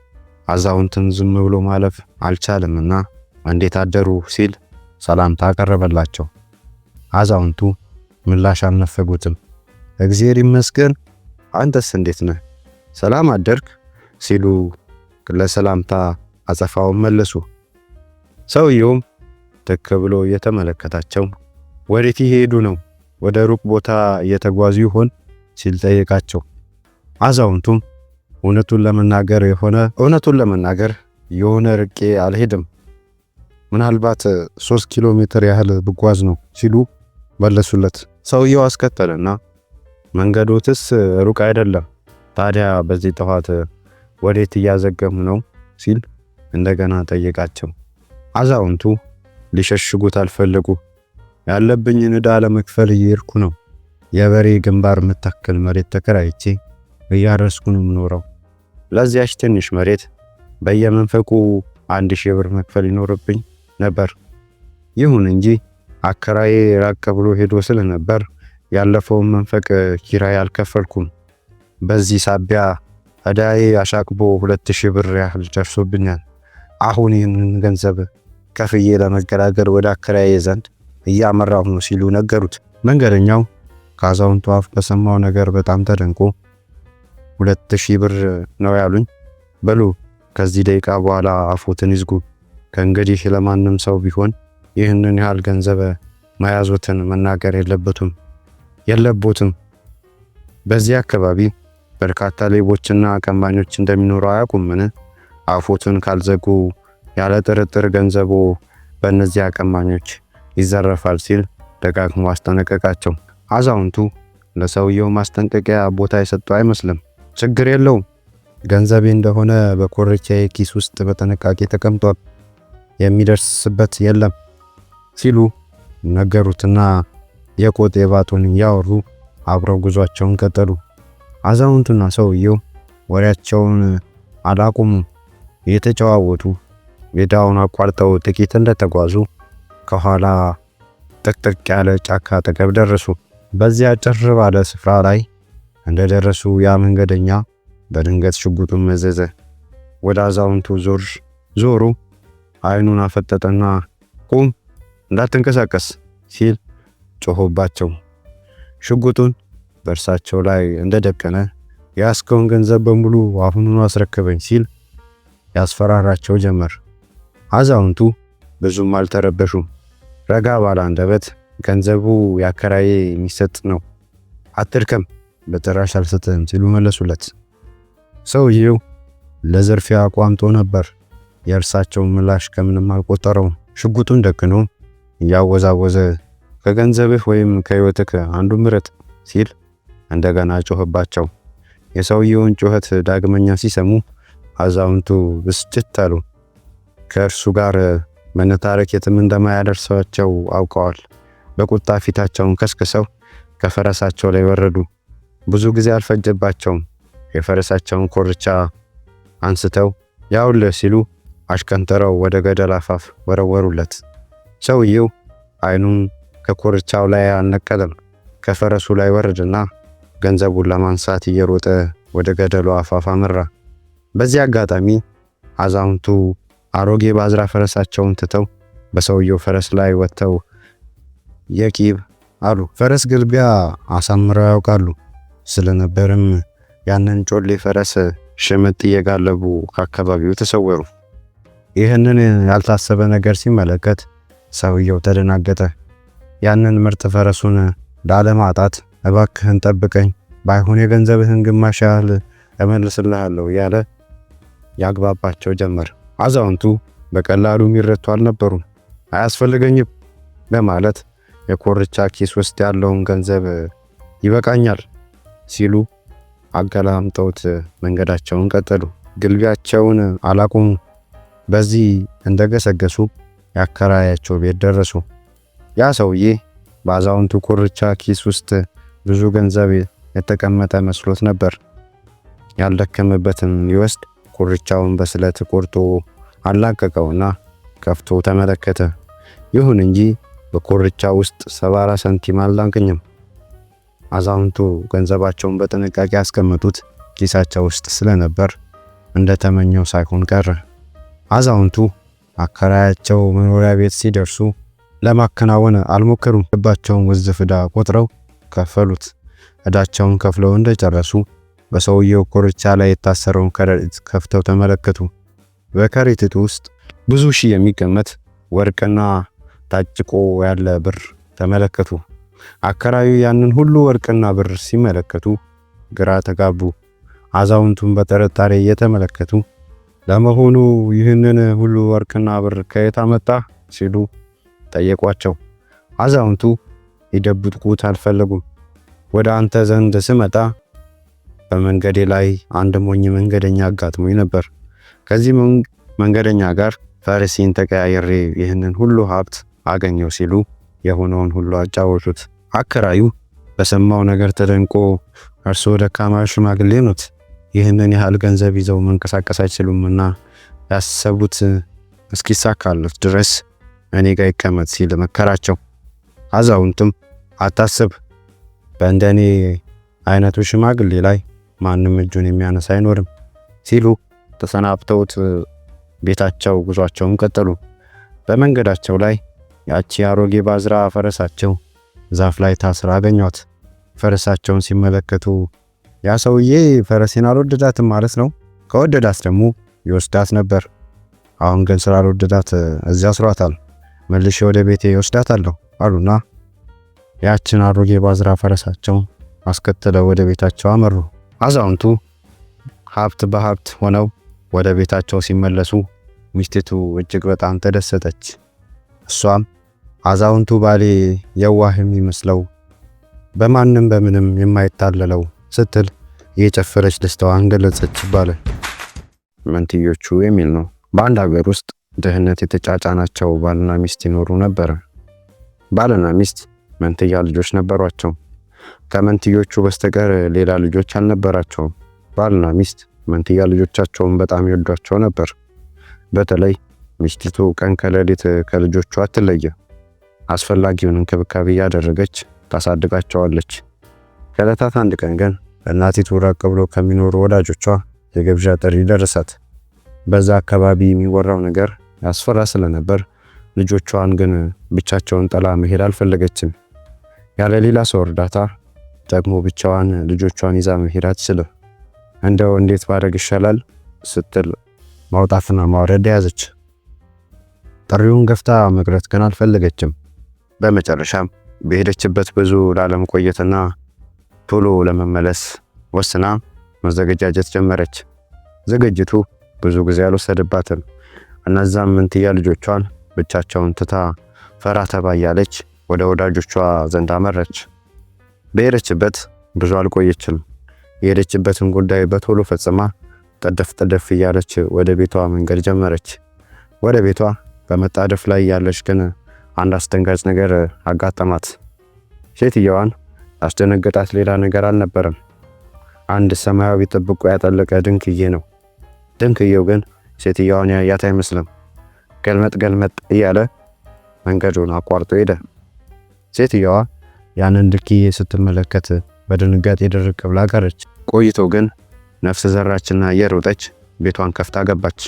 Speaker 1: አዛውንትን ዝም ብሎ ማለፍ አልቻለምና እንዴት አደሩ ሲል ሰላምታ አቀረበላቸው። አዛውንቱ ምላሽ አልነፈጉትም። እግዚአብሔር ይመስገን፣ አንተስ እንዴት ነህ? ሰላም አደርክ ሲሉ ለሰላምታ አጸፋውን መለሱ። ሰውየውም ትክ ብሎ እየተመለከታቸው ወዴት ይሄዱ ነው? ወደ ሩቅ ቦታ እየተጓዙ ይሆን ሲል ጠየቃቸው። አዛውንቱም እውነቱን ለመናገር የሆነ ርቄ አልሄድም፣ ምናልባት 3 ኪሎ ሜትር ያህል ብጓዝ ነው ሲሉ መለሱለት። ሰውየው አስከተለና መንገዶትስ ሩቅ አይደለም፣ ታዲያ በዚህ ጠዋት ወዴት እያዘገሙ ነው ሲል እንደገና ጠየቃቸው። አዛውንቱ ሊሸሽጉት አልፈለጉ። ያለብኝን ዕዳ ለመክፈል እየሄድኩ ነው። የበሬ ግንባር የምታክል መሬት ተከራይቼ እያረስኩ ነው የምኖረው። ለዚያች ትንሽ መሬት በየመንፈቁ 1000 ብር መክፈል ይኖርብኝ ነበር። ይሁን እንጂ አከራዬ ራቅ ብሎ ሄዶ ስለነበር ያለፈውን መንፈቅ ኪራይ አልከፈልኩም። በዚህ ሳቢያ ዕዳዬ አሻቅቦ 2000 ብር ያህል ደርሶብኛል። አሁን ይህንን ገንዘብ ከፍዬ ለመገላገል ወደ አከራዬ ዘንድ እያመራሁ ነው ሲሉ ነገሩት። መንገደኛው ከአዛውንቱ አፍ በሰማው ነገር በጣም ተደንቆ 2000 ብር ነው ያሉኝ? በሉ ከዚህ ደቂቃ በኋላ አፎትን ይዝጉ። ከእንግዲህ ለማንም ሰው ቢሆን ይህንን ያህል ገንዘብ መያዞትን መናገር የለቦትም። በዚህ አካባቢ በርካታ ሌቦችና ቀማኞች እንደሚኖሩ አያውቁምን? አፎትን ካልዘጉ ያለ ጥርጥር ገንዘቦ በእነዚህ ቀማኞች ይዘረፋል ሲል ደጋግሞ አስጠነቀቃቸው። አዛውንቱ ለሰውየው ማስጠንቀቂያ ቦታ የሰጡ አይመስልም። ችግር የለውም፣ ገንዘቤ እንደሆነ በኮርቻዬ ኪስ ውስጥ በጥንቃቄ ተቀምጧል፣ የሚደርስበት የለም ሲሉ ነገሩትና የቆጥ የባጡን እያወሩ አብረው ጉዟቸውን ቀጠሉ። አዛውንቱና ሰውየው ወሬያቸውን አላቆሙም። እየተጨዋወቱ ሜዳውን አቋርጠው ጥቂት እንደተጓዙ ከኋላ ጥቅጥቅ ያለ ጫካ አጠገብ ደረሱ። በዚያ ጭር ባለ ስፍራ ላይ እንደደረሱ ያ መንገደኛ በድንገት ሽጉጡን መዘዘ። ወደ አዛውንቱ ዞሩ። አይኑን አፈጠጠና ቁም፣ እንዳትንቀሳቀስ ሲል ጮሆባቸው ሽጉጡን በእርሳቸው ላይ እንደደቀነ ያስከውን ገንዘብ በሙሉ አሁኑኑ አስረክበኝ ሲል ያስፈራራቸው ጀመር። አዛውንቱ ብዙም አልተረበሹም። ረጋ ባለ አንደበት ገንዘቡ ያከራዬ የሚሰጥ ነው፣ አትድከም፣ በጭራሽ አልሰጥህም ሲሉ መለሱለት። ሰውየው ለዘርፊያ ቋምጦ ነበር። የእርሳቸውን ምላሽ ከምንም አልቆጠረውም። ሽጉጡን ደቅኖ እያወዛወዘ ከገንዘብህ ወይም ከህይወትህ አንዱ ምረጥ ሲል እንደገና ጮህባቸው። የሰውየውን ጩኸት ዳግመኛ ሲሰሙ አዛውንቱ ብስጭት አሉ። ከእርሱ ጋር መነታረክ የትም እንደማያደርሳቸው አውቀዋል። በቁጣ ፊታቸውን ከስክሰው ከፈረሳቸው ላይ ወረዱ። ብዙ ጊዜ አልፈጀባቸውም። የፈረሳቸውን ኮርቻ አንስተው ያውልህ ሲሉ አሽቀንጥረው ወደ ገደል አፋፍ ወረወሩለት። ሰውየው አይኑን ከኮርቻው ላይ አልነቀለም። ከፈረሱ ላይ ወረደና ገንዘቡን ለማንሳት እየሮጠ ወደ ገደሉ አፋፍ አመራ። በዚህ አጋጣሚ አዛውንቱ አሮጌ ባዝራ ፈረሳቸውን ትተው በሰውየው ፈረስ ላይ ወጥተው የቂብ አሉ። ፈረስ ግልቢያ አሳምረው ያውቃሉ ስለነበርም ያንን ጮሌ ፈረስ ሽምጥ እየጋለቡ ከአካባቢው ተሰወሩ። ይህንን ያልታሰበ ነገር ሲመለከት ሰውየው ተደናገጠ። ያንን ምርጥ ፈረሱን ላለማጣት እባክህን ጠብቀኝ፣ ባይሆን የገንዘብህን ግማሽ ያህል እመልስልሃለሁ ያለ ያግባባቸው ጀመር። አዛውንቱ በቀላሉ የሚረቱ አልነበሩም። አያስፈልገኝም በማለት የኮርቻ ኪስ ውስጥ ያለውን ገንዘብ ይበቃኛል ሲሉ አገላምጠውት መንገዳቸውን ቀጠሉ። ግልቢያቸውን አላቆሙ። በዚህ እንደገሰገሱ ያከራያቸው ቤት ደረሱ። ያ ሰውዬ በአዛውንቱ ኮርቻ ኪስ ውስጥ ብዙ ገንዘብ የተቀመጠ መስሎት ነበር። ያልደከመበትን ሊወስድ ኮርቻውን በስለት ቆርጦ አላቀቀውና ከፍቶ ተመለከተ። ይሁን እንጂ በኮርቻ ውስጥ 70 ሳንቲም አላገኘም። አዛውንቱ ገንዘባቸውን በጥንቃቄ ያስቀመጡት ኪሳቸው ውስጥ ስለነበር እንደተመኘው ሳይሆን ቀረ። አዛውንቱ አከራያቸው መኖሪያ ቤት ሲደርሱ ለማከናወን አልሞከሩም። ልባቸውን ውዝፍ ዕዳ ቆጥረው ከፈሉት። ዕዳቸውን ከፍለው እንደጨረሱ በሰውየው ኮርቻ ላይ የታሰረውን ከረጢት ከፍተው ተመለከቱ። በከረጢቱ ውስጥ ብዙ ሺህ የሚገመት ወርቅና ታጭቆ ያለ ብር ተመለከቱ። አከራዩ ያንን ሁሉ ወርቅና ብር ሲመለከቱ ግራ ተጋቡ። አዛውንቱን በጥርጣሬ እየተመለከቱ ለመሆኑ ይህንን ሁሉ ወርቅና ብር ከየት አመጣ ሲሉ ጠየቋቸው። አዛውንቱ ይደብቁት አልፈለጉም። ወደ አንተ ዘንድ ስመጣ በመንገዴ ላይ አንድ ሞኝ መንገደኛ አጋጥሞኝ ነበር። ከዚህ መንገደኛ ጋር ፈረሴን ተቀያየሬ ይህንን ሁሉ ሀብት አገኘው ሲሉ የሆነውን ሁሉ አጫወቱት። አከራዩ በሰማው ነገር ተደንቆ እርስዎ ደካማ ሽማግሌ ኖት፣ ይህንን ያህል ገንዘብ ይዘው መንቀሳቀስ አይችሉምና ያሰቡት እስኪሳካሉት ድረስ እኔ ጋር ይቀመጥ ሲል መከራቸው። አዛውንቱም አታስብ፣ በእንደኔ አይነቱ ሽማግሌ ላይ ማንም እጁን የሚያነሳ አይኖርም ሲሉ ተሰናብተውት ቤታቸው ጉዟቸውን ቀጠሉ። በመንገዳቸው ላይ ያቺ አሮጌ ባዝራ ፈረሳቸው ዛፍ ላይ ታስራ አገኟት። ፈረሳቸውን ሲመለከቱ ያ ሰውዬ ፈረሴን አልወደዳትም ማለት ነው፣ ከወደዳት ደግሞ ይወስዳት ነበር። አሁን ግን ስላልወደዳት እዚያ አስሯታል፣ መልሼ ወደ ቤቴ ይወስዳታለሁ አሉና ያችን አሮጌ ባዝራ ፈረሳቸው አስከትለው ወደ ቤታቸው አመሩ። አዛውንቱ ሀብት በሀብት ሆነው ወደ ቤታቸው ሲመለሱ ሚስቲቱ እጅግ በጣም ተደሰተች። እሷም አዛውንቱ ባሌ የዋህ የሚመስለው በማንም በምንም የማይታለለው ስትል የጨፈረች ደስታዋን ገለጸች ይባላል። መንትዮቹ የሚል ነው። በአንድ ሀገር ውስጥ ድህነት የተጫጫናቸው ባልና ሚስት ይኖሩ ነበር። ባልና ሚስት መንትያ ልጆች ነበሯቸው። ከመንትዮቹ በስተቀር ሌላ ልጆች አልነበራቸውም። ባልና ሚስት መንትያ ልጆቻቸውን በጣም ይወዷቸው ነበር። በተለይ ሚስቲቱ ቀን ከሌሊት ከልጆቿ አትለየ። አስፈላጊውን እንክብካቤ እያደረገች ታሳድጋቸዋለች። ከዕለታት አንድ ቀን ግን እናቲቱ ራቅ ብሎ ከሚኖሩ ወዳጆቿ የግብዣ ጥሪ ደረሳት። በዛ አካባቢ የሚወራው ነገር ያስፈራ ስለነበር ልጆቿን ግን ብቻቸውን ጥላ መሄድ አልፈለገችም። ያለ ሌላ ሰው እርዳታ ደግሞ ብቻዋን ልጆቿን ይዛ መሄድ አትችልም። እንደው እንዴት ባደርግ ይሻላል ስትል ማውጣትና ማውረድ ያዘች። ጥሪውን ገፍታ መቅረት ግን አልፈለገችም። በመጨረሻም በሄደችበት ብዙ ላለመቆየትና ቶሎ ለመመለስ ወስና መዘገጃጀት ጀመረች። ዝግጅቱ ብዙ ጊዜ አልወሰደባትም። እነዛም መንትያ ልጆቿን ብቻቸውን ትታ ፈራ ተባ እያለች ወደ ወዳጆቿ ዘንድ አመረች። በሄደችበት ብዙ አልቆየችም። የሄደችበትን ጉዳይ በቶሎ ፈጽማ ጠደፍ እያለች ወደ ቤቷ መንገድ ጀመረች። ወደ ቤቷ በመጣደፍ ላይ ያለች ግን አንድ አስደንጋጭ ነገር አጋጠማት። ሴትየዋን ያስደነገጣት ሌላ ነገር አልነበረም። አንድ ሰማያዊ ጥብቆ ያጠለቀ ድንክዬ ነው። ድንክዬው ግን ሴትየዋን ያያት አይመስልም። ገልመጥ እያለ መንገዱን አቋርጦ ሄደ። ሴትየዋ ያንን ድንክዬ ስትመለከት በድንጋጤ ድርቅ ብላ ቀረች። ቆይቶ ግን ነፍስ ዘራችና እየሮጠች ቤቷን ከፍታ ገባች።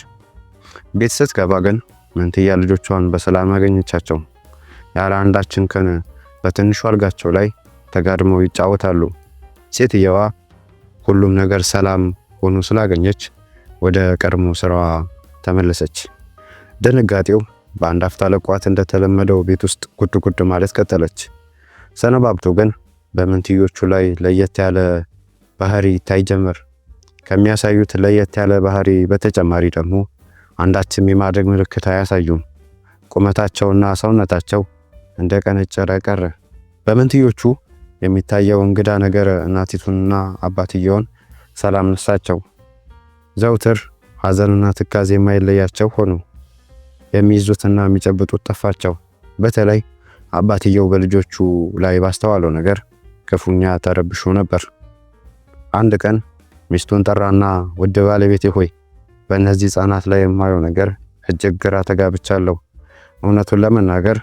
Speaker 1: ቤት ስትገባ ግን መንትያ ልጆቿን በሰላም አገኘቻቸው። ያለ አንዳች እንከን በትንሹ አልጋቸው ላይ ተጋድመው ይጫወታሉ። ሴትየዋ ሁሉም ነገር ሰላም ሆኖ ስላገኘች ወደ ቀድሞ ስራዋ ተመለሰች። ድንጋጤው በአንድ አፍታ ለቋት እንደተለመደው ቤት ውስጥ ጉድ ማለት ቀጠለች። ሰነባብቶ ግን በመንትዮቹ ላይ ለየት ያለ ባህሪ ይታይ ጀመር። ከሚያሳዩት ለየት ያለ ባህሪ በተጨማሪ ደግሞ አንዳችም የማደግ ምልክት አያሳዩም። ቁመታቸውና ሰውነታቸው እንደቀነጨረ ቀረ። በመንትዮቹ የሚታየው እንግዳ ነገር እናቲቱንና አባትየውን ሰላም ነሳቸው። ዘውትር ሐዘንና ትካዜ የማይለያቸው ሆኑ። የሚይዙትና የሚጨብጡት ጠፋቸው። በተለይ አባትየው በልጆቹ ላይ ባስተዋለው ነገር ክፉኛ ተረብሾ ነበር። አንድ ቀን ሚስቱን ጠራና ውድ ባለቤቴ ሆይ በእነዚህ ሕፃናት ላይ የማየው ነገር እጅግ ግራ ተጋብቻለሁ። እውነቱን ለመናገር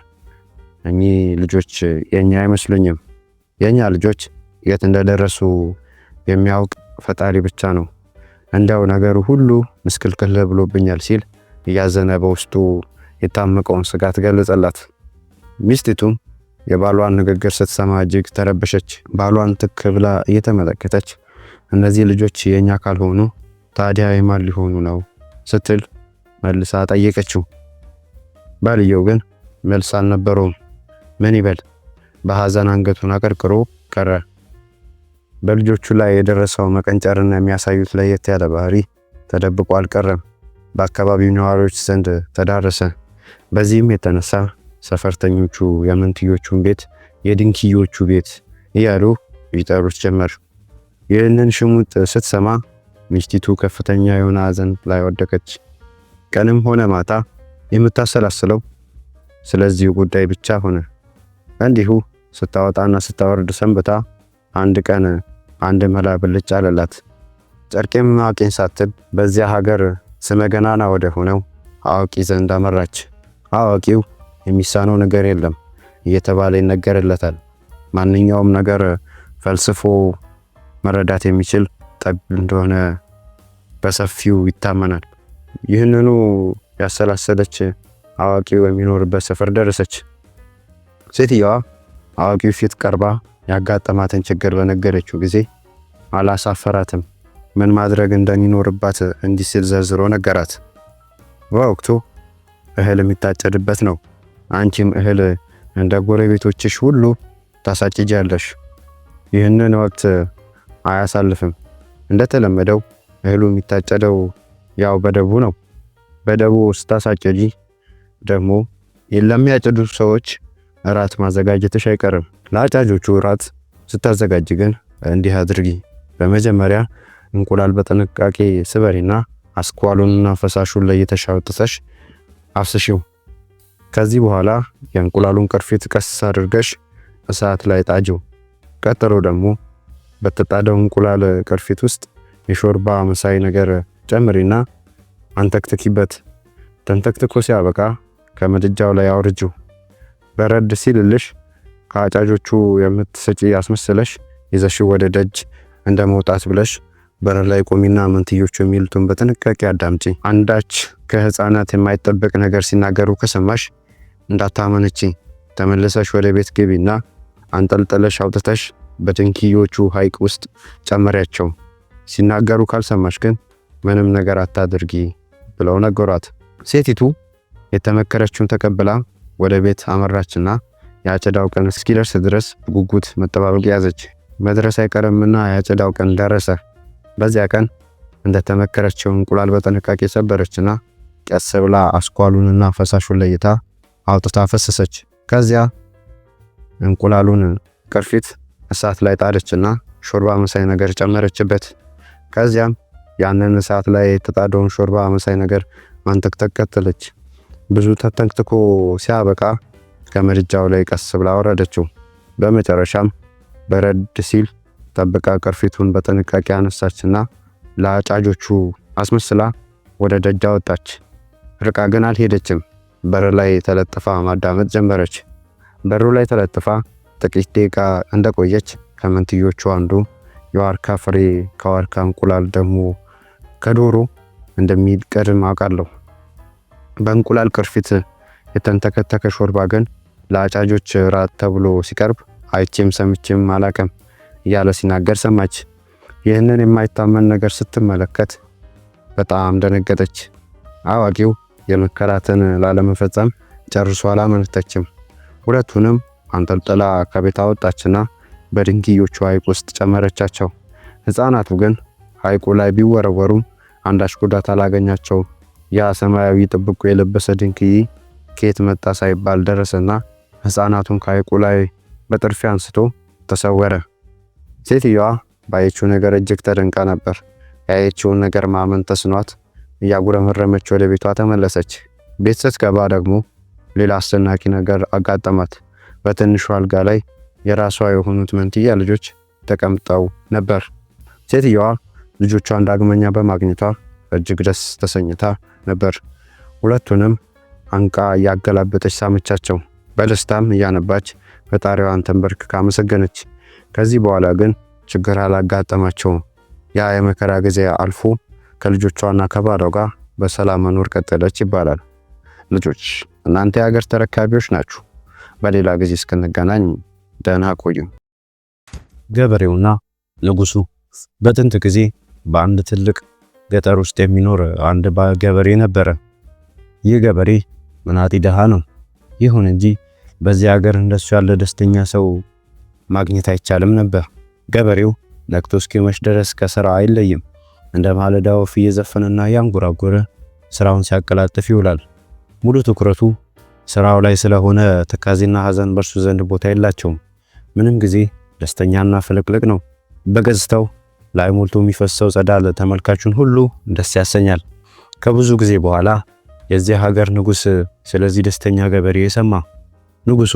Speaker 1: እኚህ ልጆች የኛ አይመስሉኝም። የኛ ልጆች የት እንደደረሱ የሚያውቅ ፈጣሪ ብቻ ነው። እንደው ነገሩ ሁሉ ምስክልክል ብሎብኛል ሲል እያዘነ በውስጡ የታመቀውን ስጋት ገለጸላት። ሚስቲቱም የባሏን ንግግር ስትሰማ እጅግ ተረበሸች። ባሏን ትክ ብላ እየተመለከተች እነዚህ ልጆች የኛ ካልሆኑ ታዲያ የማን ሊሆኑ ነው ስትል መልሳ ጠየቀችው። ባልየው ግን መልስ አልነበረውም። ምን ይበል? በሐዘን አንገቱን አቀርቅሮ ቀረ። በልጆቹ ላይ የደረሰው መቀንጨርና የሚያሳዩት ለየት ያለ ባህሪ ተደብቆ አልቀረም። በአካባቢው ነዋሪዎች ዘንድ ተዳረሰ። በዚህም የተነሳ ሰፈርተኞቹ የመንትዮቹን ቤት የድንክዮቹ ቤት እያሉ ይጠሩት ጀመር። ይህንን ሽሙጥ ስትሰማ ሚስቲቱ ከፍተኛ የሆነ ሐዘን ላይ ወደቀች። ቀንም ሆነ ማታ የምታሰላስለው ስለዚህ ጉዳይ ብቻ ሆነ። እንዲሁ ስታወጣና ስታወርድ ሰንብታ አንድ ቀን አንድ መላ ብልጭ አለላት። ጨርቄም አቄን ሳትል በዚያ ሀገር ስመገናና ወደ ሆነው አዋቂ ዘንድ አመራች። አዋቂው የሚሳነው ነገር የለም እየተባለ ይነገርለታል። ማንኛውም ነገር ፈልስፎ መረዳት የሚችል ጠብ እንደሆነ በሰፊው ይታመናል። ይህንኑ ያሰላሰለች አዋቂው የሚኖርበት ሰፈር ደረሰች። ሴትየዋ አዋቂው ፊት ቀርባ ያጋጠማትን ችግር በነገረችው ጊዜ አላሳፈራትም። ምን ማድረግ እንደሚኖርባት እንዲህ ሲል ዘርዝሮ ነገራት። በወቅቱ እህል የሚታጨድበት ነው። አንቺም እህል እንደ ጎረቤቶችሽ ሁሉ ታሳጭጃለሽ። ይህንን ወቅት አያሳልፍም። እንደተለመደው እህሉ የሚታጨደው ያው በደቡ ነው። በደቡ ስታሳጭጂ ደግሞ ለሚያጭዱ ሰዎች እራት ማዘጋጀትሽ አይቀርም። ለአጫጆቹ እራት ስታዘጋጅ ግን እንዲህ አድርጊ። በመጀመሪያ እንቁላል በጥንቃቄ ስበሪና አስኳሉንና ፈሳሹን ለይተሽ አውጥተሽ አፍስሺው። ከዚህ በኋላ የእንቁላሉን ቅርፊት ቀስ አድርገሽ እሳት ላይ ጣጂው። ቀጥሎ ደግሞ በተጣደው እንቁላል ቅርፊት ውስጥ የሾርባ መሳይ ነገር ጨምሪና አንተክትኪበት። ተንተክትኮ ሲያበቃ ከምድጃው ላይ አውርጂው። በረድ ሲልልሽ ከአጫጆቹ የምትሰጪ አስመስለሽ ይዘሽ ወደ ደጅ እንደ መውጣት ብለሽ በር ላይ ቆሚና መንትዮቹ የሚሉትን በጥንቃቄ አዳምጪ። አንዳች ከህፃናት የማይጠበቅ ነገር ሲናገሩ ከሰማሽ እንዳታመነቺ። ተመለሰሽ ወደ ቤት ግቢና አንጠልጥለሽ አውጥተሽ በድንክዮቹ ሐይቅ ውስጥ ጨመሪያቸው። ሲናገሩ ካልሰማሽ ግን ምንም ነገር አታድርጊ ብለው ነገሯት። ሴቲቱ የተመከረችውን ተቀብላ ወደ ቤት አመራችና የአጨዳው ቀን እስኪደርስ ድረስ በጉጉት መጠባበቅ ያዘች። መድረስ አይቀርምና የአጨዳው ቀን ደረሰ። በዚያ ቀን እንደተመከረችው እንቁላል በጥንቃቄ ሰበረችና ቀስ ብላ አስኳሉንና ፈሳሹን ለይታ አውጥታ ፈሰሰች። ከዚያ እንቁላሉን ቅርፊት እሳት ላይ ጣደችና ሾርባ መሳይ ነገር ጨመረችበት። ከዚያም ያንን እሳት ላይ የተጣደውን ሾርባ መሳይ ነገር ማንተክተክ ቀጠለች። ብዙ ተንተክትኮ ሲያበቃ ከምድጃው ላይ ቀስ ብላ አወረደችው። በመጨረሻም በረድ ሲል ጠብቃ ቅርፊቱን በጥንቃቄ አነሳችና ለአጫጆቹ አስመስላ ወደ ደጃ ወጣች። ርቃ ግን አልሄደችም። በር ላይ ተለጥፋ ማዳመጥ ጀመረች። በሩ ላይ ተለጥፋ ጥቂት ደቂቃ እንደቆየች ከመንትዮቹ አንዱ የዋርካ ፍሬ ከዋርካ እንቁላል ደግሞ ከዶሮ እንደሚቀድም አውቃለሁ። በእንቁላል ቅርፊት የተንተከተከ ሾርባ ግን ለአጫጆች ራት ተብሎ ሲቀርብ አይቼም ሰምቼም አላቅም እያለ ሲናገር ሰማች። ይህንን የማይታመን ነገር ስትመለከት በጣም ደነገጠች። አዋቂው የመከራትን ላለመፈጸም ጨርሶ አላመነተችም። ሁለቱንም አንጠልጥላ ከቤት አወጣችና በድንጋዮቹ ሐይቅ ውስጥ ጨመረቻቸው። ሕፃናቱ ግን ሐይቁ ላይ ቢወረወሩም አንዳች ጉዳት አላገኛቸውም። ያ ሰማያዊ ጥብቆ የለበሰ ድንጋይ ከየት መጣ ሳይባል ደረሰና ሕፃናቱን ከሐይቁ ላይ በጥርፊ አንስቶ ተሰወረ። ሴትዮዋ ባየችው ነገር እጅግ ተደንቃ ነበር። ያየችውን ነገር ማመን ተስኗት እያጉረመረመች ወደ ቤቷ ተመለሰች። ቤት ስትገባ ደግሞ ሌላ አስደናቂ ነገር አጋጠማት። በትንሹ አልጋ ላይ የራሷ የሆኑት መንትያ ልጆች ተቀምጠው ነበር። ሴትዮዋ ልጆቿን ዳግመኛ በማግኘቷ እጅግ ደስ ተሰኝታ ነበር። ሁለቱንም አንቃ እያገላበጠች ሳመቻቸው። በደስታም እያነባች ፈጣሪዋን ተንበርክካ አመሰገነች። ከዚህ በኋላ ግን ችግር አላጋጠማቸውም። ያ የመከራ ጊዜ አልፎ ከልጆቿና ከባሏ ጋር በሰላም መኖር ቀጠለች ይባላል። ልጆች እናንተ የሀገር ተረካቢዎች ናችሁ። በሌላ ጊዜ እስክንገናኝ ደህና ቆዩ። ገበሬውና ንጉሱ። በጥንት ጊዜ በአንድ ትልቅ ገጠር ውስጥ የሚኖር አንድ ገበሬ ነበረ። ይህ ገበሬ መናጢ ደሃ ነው። ይሁን እንጂ በዚህ ሀገር እንደሱ ያለ ደስተኛ ሰው ማግኘት አይቻልም ነበር። ገበሬው ነግቶ እስኪመሽ ድረስ ከስራ አይለይም። እንደ ማለዳ ወፍ እየዘፈነና ያንጎራጎረ ስራውን ሲያቀላጥፍ ይውላል። ሙሉ ትኩረቱ ስራው ላይ ስለሆነ ትካዜና ሐዘን በርሱ ዘንድ ቦታ የላቸውም። ምንም ጊዜ ደስተኛና ፍልቅልቅ ነው። በገጽታው ላይ ሞልቶ የሚፈሰው ጸዳል ተመልካቹን ሁሉ ደስ ያሰኛል። ከብዙ ጊዜ በኋላ የዚህ ሀገር ንጉስ ስለዚህ ደስተኛ ገበሬ ሰማ። ንጉሱ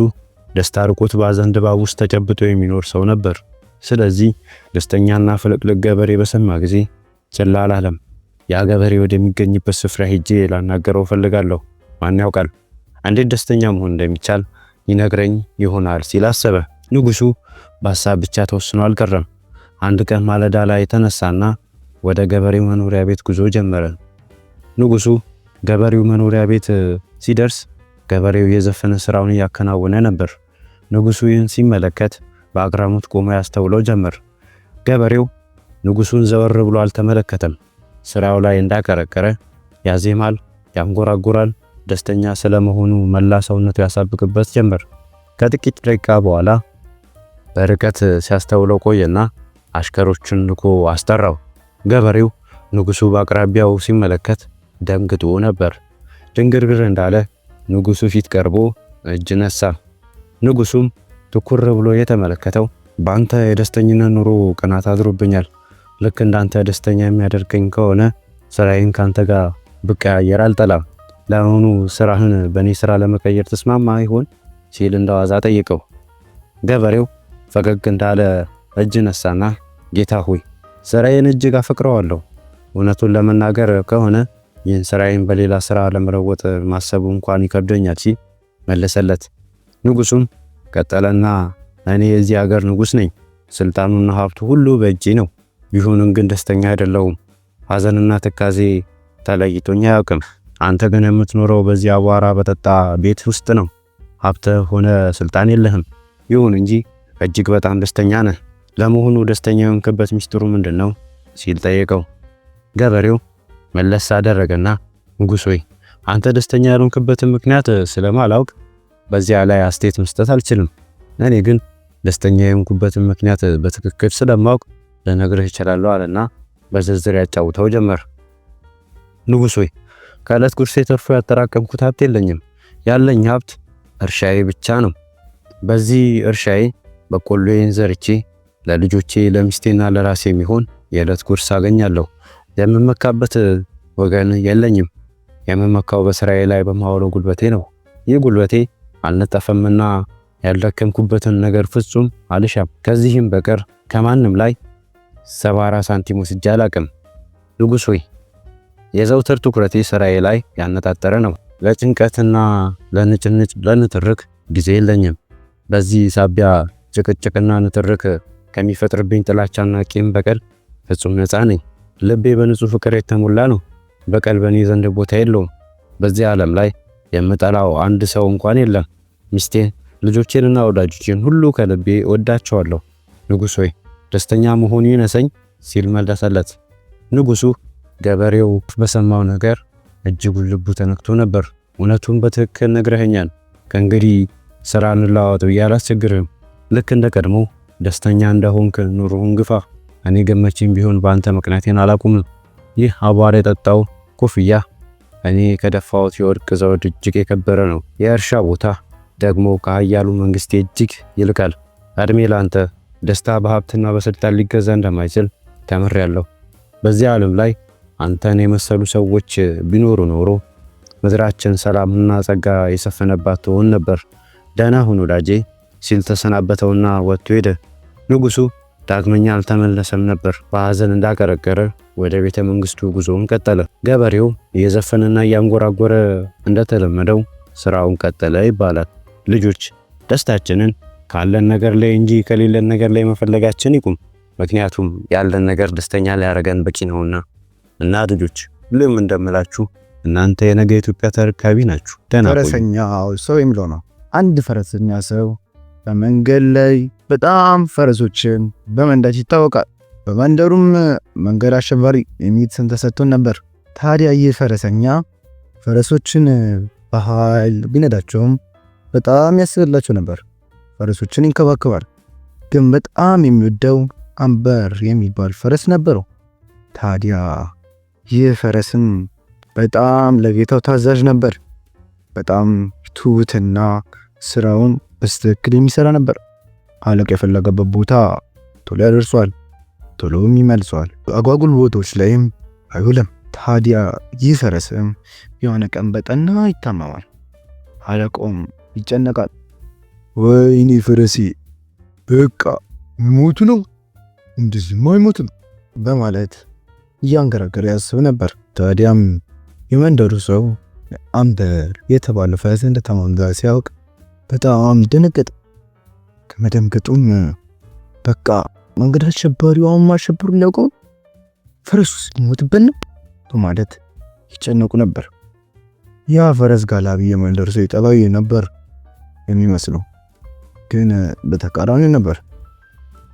Speaker 1: ደስታ ርቆት በሐዘን ድባብ ውስጥ ተጨብጦ የሚኖር ሰው ነበር። ስለዚህ ደስተኛና ፍልቅልቅ ገበሬ በሰማ ጊዜ ችላ አላለም። ያ ገበሬ ወደሚገኝበት ስፍራ ሄጄ ላናገረው ፈልጋለሁ። ማን ያውቃል እንዴት ደስተኛ መሆን እንደሚቻል ይነግረኝ ይሆናል ሲል አሰበ። ንጉሱ በሐሳብ ብቻ ተወስኖ አልቀረም። አንድ ቀን ማለዳ ላይ ተነሳና ወደ ገበሬው መኖሪያ ቤት ጉዞ ጀመረ። ንጉሱ ገበሬው መኖሪያ ቤት ሲደርስ ገበሬው የዘፈነ ስራውን እያከናወነ ነበር። ንጉሱ ይህን ሲመለከት በአግራሞት ቆሞ ያስተውለው ጀመር። ገበሬው ንጉሱን ዘወር ብሎ አልተመለከተም። ስራው ላይ እንዳቀረቀረ ያዜማል፣ ያንጎራጉራል። ደስተኛ ስለመሆኑ መላ ሰውነቱ ያሳብቅበት ጀመር። ከጥቂት ደቂቃ በኋላ በርቀት ሲያስተውለው ቆየና አሽከሮቹን ልኮ አስጠራው። ገበሬው ንጉሱ በአቅራቢያው ሲመለከት ደንግጦ ነበር። ድንግርግር እንዳለ ንጉሱ ፊት ቀርቦ እጅ ነሳ። ንጉሱም ትኩር ብሎ የተመለከተው ባንተ የደስተኝነት ኑሮ ቅናት አድሮብኛል። ልክ እንዳንተ ደስተኛ የሚያደርገኝ ከሆነ ስራዬን ካንተ ጋር ብቀያየር አልጠላም። ለአሁኑ ስራህን በእኔ ስራ ለመቀየር ተስማማ ይሆን ሲል እንደዋዛ ጠየቀው። ገበሬው ፈገግ እንዳለ እጅ ነሳና ጌታ ሆይ ስራዬን እጅግ አፈቅረዋለሁ። እውነቱን ለመናገር ከሆነ ይህን ስራዬን በሌላ ስራ ለመለወጥ ማሰቡ እንኳን ይከብደኛል ሲል መለሰለት። ንጉሱም ቀጠለና እኔ የዚህ ሀገር ንጉስ ነኝ። ስልጣኑና ሀብቱ ሁሉ በእጄ ነው። ቢሆንም ግን ደስተኛ አይደለሁም። ሐዘንና ትካዜ ተለይቶኝ አያውቅም። አንተ ግን የምትኖረው በዚህ አቧራ በጠጣ ቤት ውስጥ ነው። ሀብተ ሆነ ስልጣን የለህም። ይሁን እንጂ እጅግ በጣም ደስተኛ ነህ። ለመሆኑ ደስተኛ የሆንክበት ሚስጥሩ ምንድነው ሲል ጠየቀው። ገበሬው መለስ አደረገና ንጉስ ሆይ አንተ ደስተኛ ያልሆንክበትን ምክንያት ስለማላውቅ በዚያ ላይ አስተያየት መስጠት አልችልም። እኔ ግን ደስተኛ የሆንኩበትን ምክንያት በትክክል ስለማውቅ ልነግርህ እችላለሁ አለና በዝርዝር ያጫውተው ጀመር። ንጉስ ሆይ ከዕለት ጉርሴ ተርፎ ያጠራቀምኩት ሀብት የለኝም። ያለኝ ሀብት እርሻዬ ብቻ ነው። በዚህ እርሻዬ በቆሎዬን ዘርቼ ለልጆቼ ለሚስቴና ለራሴ የሚሆን የዕለት ጉርስ አገኛለሁ። የምመካበት ወገን የለኝም። የምመካው በስራዬ ላይ በማውለው ጉልበቴ ነው። ይህ ጉልበቴ አልነጠፈምና ያልደከምኩበትን ነገር ፍጹም አልሻም። ከዚህም በቀር ከማንም ላይ 70 ሳንቲም ወስጄ አላቅም። ንጉሥ ሆይ የዘውትር ትኩረቴ ስራዬ ላይ ያነጣጠረ ነው። ለጭንቀትና ለንጭንጭ ለንትርክ ጊዜ የለኝም። በዚህ ሳቢያ ጭቅጭቅና ንትርክ ከሚፈጥርብኝ ጥላቻና ቂም በቀል ፍጹም ነፃ ነኝ። ልቤ በንጹህ ፍቅር የተሞላ ነው። በቀል በእኔ ዘንድ ቦታ የለውም። በዚህ ዓለም ላይ የምጠላው አንድ ሰው እንኳን የለም። ሚስቴን፣ ልጆቼንና ወዳጆቼን ሁሉ ከልቤ ወዳቸዋለሁ። ንጉሥ ሆይ ደስተኛ መሆኑ ይነሰኝ ሲል መለሰለት። ንጉሡ ገበሬው በሰማው ነገር እጅጉን ልቡ ተነክቶ ነበር። እውነቱን በትክክል ነግረኸኛል። ከእንግዲህ ስራ እንለዋወጥ ብዬ አላስቸግርህም። ልክ እንደ ቀድሞ ደስተኛ እንደሆንክ ኑሮህን ግፋ። እኔ ገመቼም ቢሆን በአንተ ምክንያቴን አላቁምም። ይህ አቧራ የጠጣው ኮፍያ እኔ ከደፋሁት የወርቅ ዘውድ እጅግ የከበረ ነው። የእርሻ ቦታ ደግሞ ከኃያሉ መንግስቴ እጅግ ይልቃል። እድሜ ላንተ። ደስታ በሀብትና በስልጣን ሊገዛ እንደማይችል ተምሬያለሁ። በዚህ ዓለም ላይ አንተን የመሰሉ ሰዎች ቢኖሩ ኖሮ ምድራችን ሰላምና ጸጋ የሰፈነባት ትሆን ነበር። ደህና ሁን ወዳጄ ሲል ተሰናበተውና ወጥቶ ሄደ። ንጉሡ ዳግመኛ አልተመለሰም ነበር። በሐዘን እንዳቀረቀረ ወደ ቤተ መንግስቱ ጉዞውን ቀጠለ። ገበሬው እየዘፈነና እያንጎራጎረ እንደተለመደው ስራውን ቀጠለ ይባላል። ልጆች ደስታችንን ካለን ነገር ላይ እንጂ ከሌለን ነገር ላይ መፈለጋችን ይቁም። ምክንያቱም ያለን ነገር ደስተኛ ሊያደርገን በቂ ነውና። እና ልጆች ሁሉም እንደምላችሁ እናንተ የነገ ኢትዮጵያ ተረካቢ ናችሁ።
Speaker 2: ፈረሰኛው ሰው የሚለው ነው። አንድ ፈረሰኛ ሰው በመንገድ ላይ በጣም ፈረሶችን በመንዳት ይታወቃል። በመንደሩም መንገድ አሸባሪ የሚል ስም ተሰጥቶን ነበር። ታዲያ ይህ ፈረሰኛ ፈረሶችን በኃይል ቢነዳቸውም በጣም ያስብላቸው ነበር። ፈረሶችን ይንከባከባል። ግን በጣም የሚወደው አንበር የሚባል ፈረስ ነበረው። ታዲያ ይህ ፈረስም በጣም ለጌታው ታዛዥ ነበር። በጣም ትሁትና ስራውን በስትክክል የሚሰራ ነበር። አለቃ የፈለገበት ቦታ ቶሎ ያደርሷል፣ ቶሎም ይመልሰዋል። አጓጉል ቦታዎች ላይም አይውልም። ታዲያ ይህ ፈረስም የሆነ ቀን በጠና ይታመማል። አለቃውም ይጨነቃል። ወይኔ ፈረሴ በቃ ሞቱ ነው፣ እንደዚህማ አይሞትም በማለት እያንገራገረ ያስብ ነበር። ታዲያም የመንደሩ ሰው አንበር የተባለ ፈረስ እንደታመመ ሲያውቅ በጣም ደነገጠ። ከመደንገጡም በቃ መንገድ አሸባሪውም አሸባሪውን ሊያውቀው ፈረሱስ ሊሞትብን ነው በማለት ይጨነቁ ነበር። ያ ፈረስ ጋላቢ የመንደሩ ሰው ጠባይ ነበር የሚመስለው፣ ግን በተቃራኒ ነበር።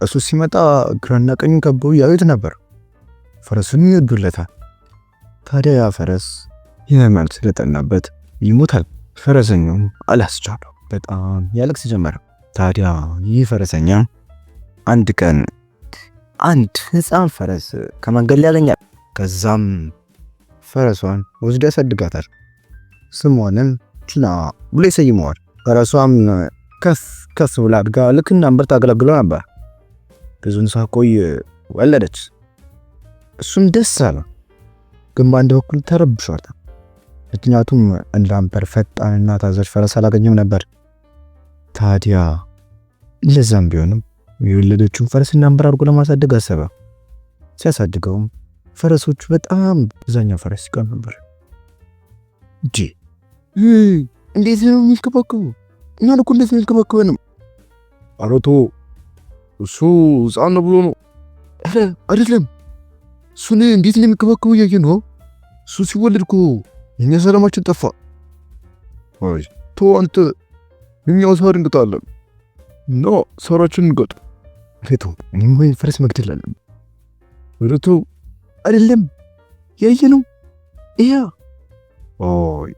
Speaker 2: እሱ ሲመጣ ግራና ቀኝ ከበው ያዩት ነበር። ፈረሱን ይወዱለታል። ታዲያ ያ ፈረስ የህመም ስለጠናበት ይሞታል። ፈረሰኛውም አላስቻለው፣ በጣም ያለቅስ ጀመረ። ታዲያ ይህ ፈረሰኛ አንድ ቀን አንድ ህፃን ፈረስ ከመንገድ ላይ ያገኛል። ከዛም ፈረሷን ወስዶ ያሳድጋታል። ስሟንም ትና ብሎ ይሰይመዋል። ፈረሷም ከፍ ብላ አድጋ ልክ እንደ አንበር ታገለግለው ነበር። ብዙን ሳትቆይ ወለደች። እሱም ደስ አለ፣ ግን በአንድ በኩል ተረብሿል። ምክንያቱም እንደ አንበር ፈጣንና ታዛዥ ፈረስ አላገኘም ነበር። ታዲያ ለዛም ቢሆንም የወለደችውን ፈረስና አንበር አድርጎ ለማሳደግ አሰበ። ሲያሳድገውም ፈረሶቹ በጣም ብዛኛው ፈረስ ይቀር ነበር። እንዴት ነው የሚንከባከቡ? እኛን እኮ እንዴት ነው የሚንከባከበንም?
Speaker 3: አረቶ እሱ ሕፃን ነው ብሎ ነው።
Speaker 2: ኧረ አይደለም፣ እሱን እንዴት ነው የሚንከባከቡ እያየ ነው።
Speaker 3: እሱ ሲወለድ እኮ የኛ ሰላማችን ጠፋ። አይ ቶ አንተ እኛው ሳር እንግጣለን እና ሳራችን እንገጥ።
Speaker 2: አረቶ እኔም ወይ ፈረስ መግደል አለም።
Speaker 3: አረቶ
Speaker 2: አይደለም ያየ ነው ይያ።
Speaker 3: አይ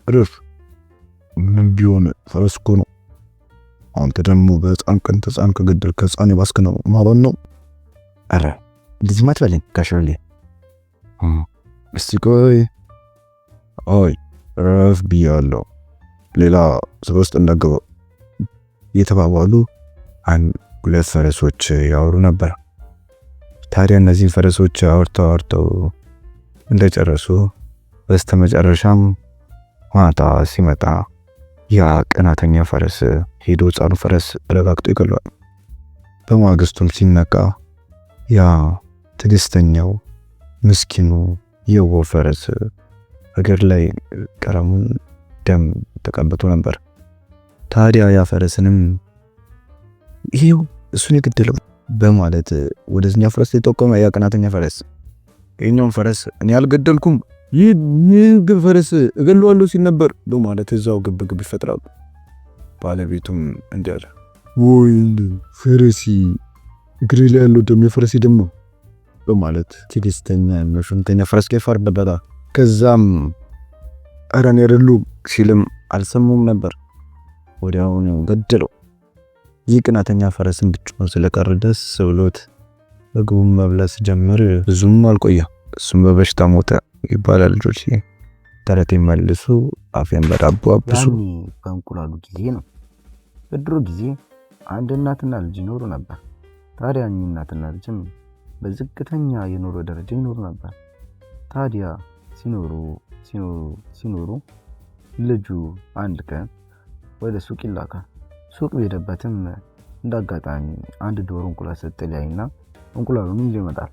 Speaker 3: አረፍ ምን ቢሆን ፈረስ እኮ ነው። አንተ ደግሞ በሕፃን ቀን ሕፃን ከገደል ከሕፃን የባስክ ነው ማለት ነው።
Speaker 2: አረ እንደዚህ ማትበለኝ ጋሻሌ።
Speaker 3: እስቲ ቆይ አይ ረፍ ብያለሁ፣ ሌላ ሰው ውስጥ እንዳገባ እየተባባሉ ሁለት ፈረሶች ያወሩ ነበር። ታዲያ እነዚህን ፈረሶች አውርተው እንደጨረሱ በስተመጨረሻም ማታ ሲመጣ ያ ቀናተኛ ፈረስ ሄዶ ሕፃኑ ፈረስ ረጋግጦ ይገለዋል። በማግስቱም ሲነቃ ያ ትዕግስተኛው ምስኪኑ የዋህ ፈረስ እግር ላይ ቀለሙን ደም ተቀብቶ ነበር። ታዲያ ያ ፈረስንም ይሄው እሱን የገደለው በማለት ወደዚህኛው ፈረስ ተጠቆመ። ያ ቀናተኛ ፈረስ ይሄኛውን ፈረስ እኔ አልገደልኩም፣ ይህ ፈረስ እገለዋለሁ ሲል ነበር በማለት እዛው ግብግብ ይፈጥራሉ። ባለቤቱም እንዲህ አለ፣
Speaker 2: ወይ ፈረሲ እግሬ ላይ ያለው ደም የፈረሲ ደም ነው
Speaker 3: በማለት ትዕግስተኛ መሽንተኛ ፈረስ ላይ ፈረደበታ። ከዛም ኧረ እኔ አይደለሁም ሲልም አልሰሙም ነበር። ወዲያውኑ ገደለው። ይህ ቅናተኛ ፈረስን ብቻውን ስለቀረ ደስ ብሎት ምግቡን መብላት ጀመረ። ብዙም አልቆየም እሱም በበሽታ ሞተ ይባላል። ልጆች ተረት መልሱ አፌን በዳቦ አብሱ።
Speaker 4: በእንቁላሉ ጊዜ ነው። በድሮ ጊዜ አንድ እናትና ልጅ ይኖሩ ነበር። ታዲያ እኚህ እናትና ልጅም በዝቅተኛ የኑሮ ደረጃ ይኖሩ ነበር። ታዲያ ሲኖሩ ልጁ አንድ ቀን ወደ ሱቅ ይላካል። ሱቅ በሄደበትም እንዳጋጣሚ አንድ ዶሮ እንቁላል ስትጥል ያይና እንቁላሉን ይዞ ይመጣል።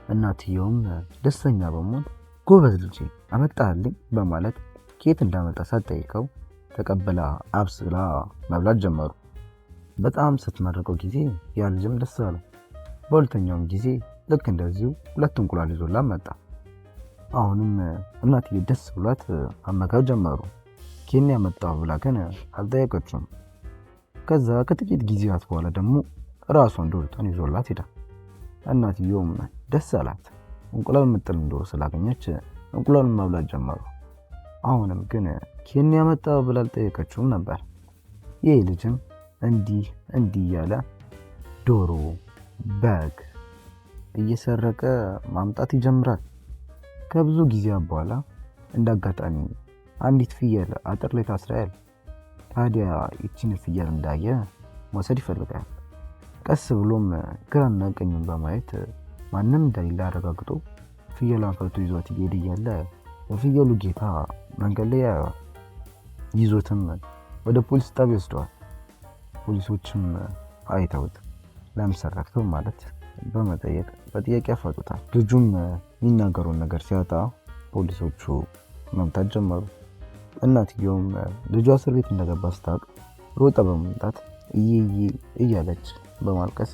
Speaker 4: እናትየውም ደስተኛ በመሆን ጎበዝ ልጄ አመጣልኝ በማለት ከየት እንዳመጣ ሳትጠይቀው ተቀብላ አብስላ መብላት ጀመሩ። በጣም ስትመርቀው ጊዜ ያ ልጅም ደስ አለው። በሁለተኛውም ጊዜ ልክ እንደዚሁ ሁለት እንቁላል ይዞላት መጣ። አሁንም እናትየው ደስ ብሏት አመጋብ ጀመሩ። ኬን ያመጣው ብላ ግን አልጠየቀችም። ከዛ ከጥቂት ጊዜያት በኋላ ደግሞ ራሷን ዶሮቷን ይዞላት ሄዳ እናትየውም ደስ አላት። እንቁላል ምጥል ዶሮ ስላገኘች እንቁላሉን መብላት ጀመሩ። አሁንም ግን ኬን ያመጣው ብላ አልጠየቀችውም ነበር። ይህ ልጅም እንዲህ ያለ ዶሮ፣ በግ እየሰረቀ ማምጣት ይጀምራል። ከብዙ ጊዜያት በኋላ እንዳጋጣሚ አንዲት ፍየል አጥር ላይ ታስራያል። ታዲያ ይቺን ፍየል እንዳየ መውሰድ ይፈልጋል። ቀስ ብሎም ግራና ቀኙን በማየት ማንም እንደሌለ አረጋግጦ ፍየሏን ፈቶ ይዟት እየሄደ እያለ የፍየሉ ጌታ መንገድ ላይ ያየዋል። ይዞትም ወደ ፖሊስ ጣቢያ ወስደዋል። ፖሊሶችም አይተውት ለምን ሰረቅከው ማለት በመጠየቅ በጥያቄ ያፋጡታል። ልጁም የሚናገረውን ነገር ሲያጣ ፖሊሶቹ መምታት ጀመሩ። እናትየውም ልጇ እስር ቤት እንደገባ ስታውቅ ሮጣ በመምጣት እያለች በማልቀስ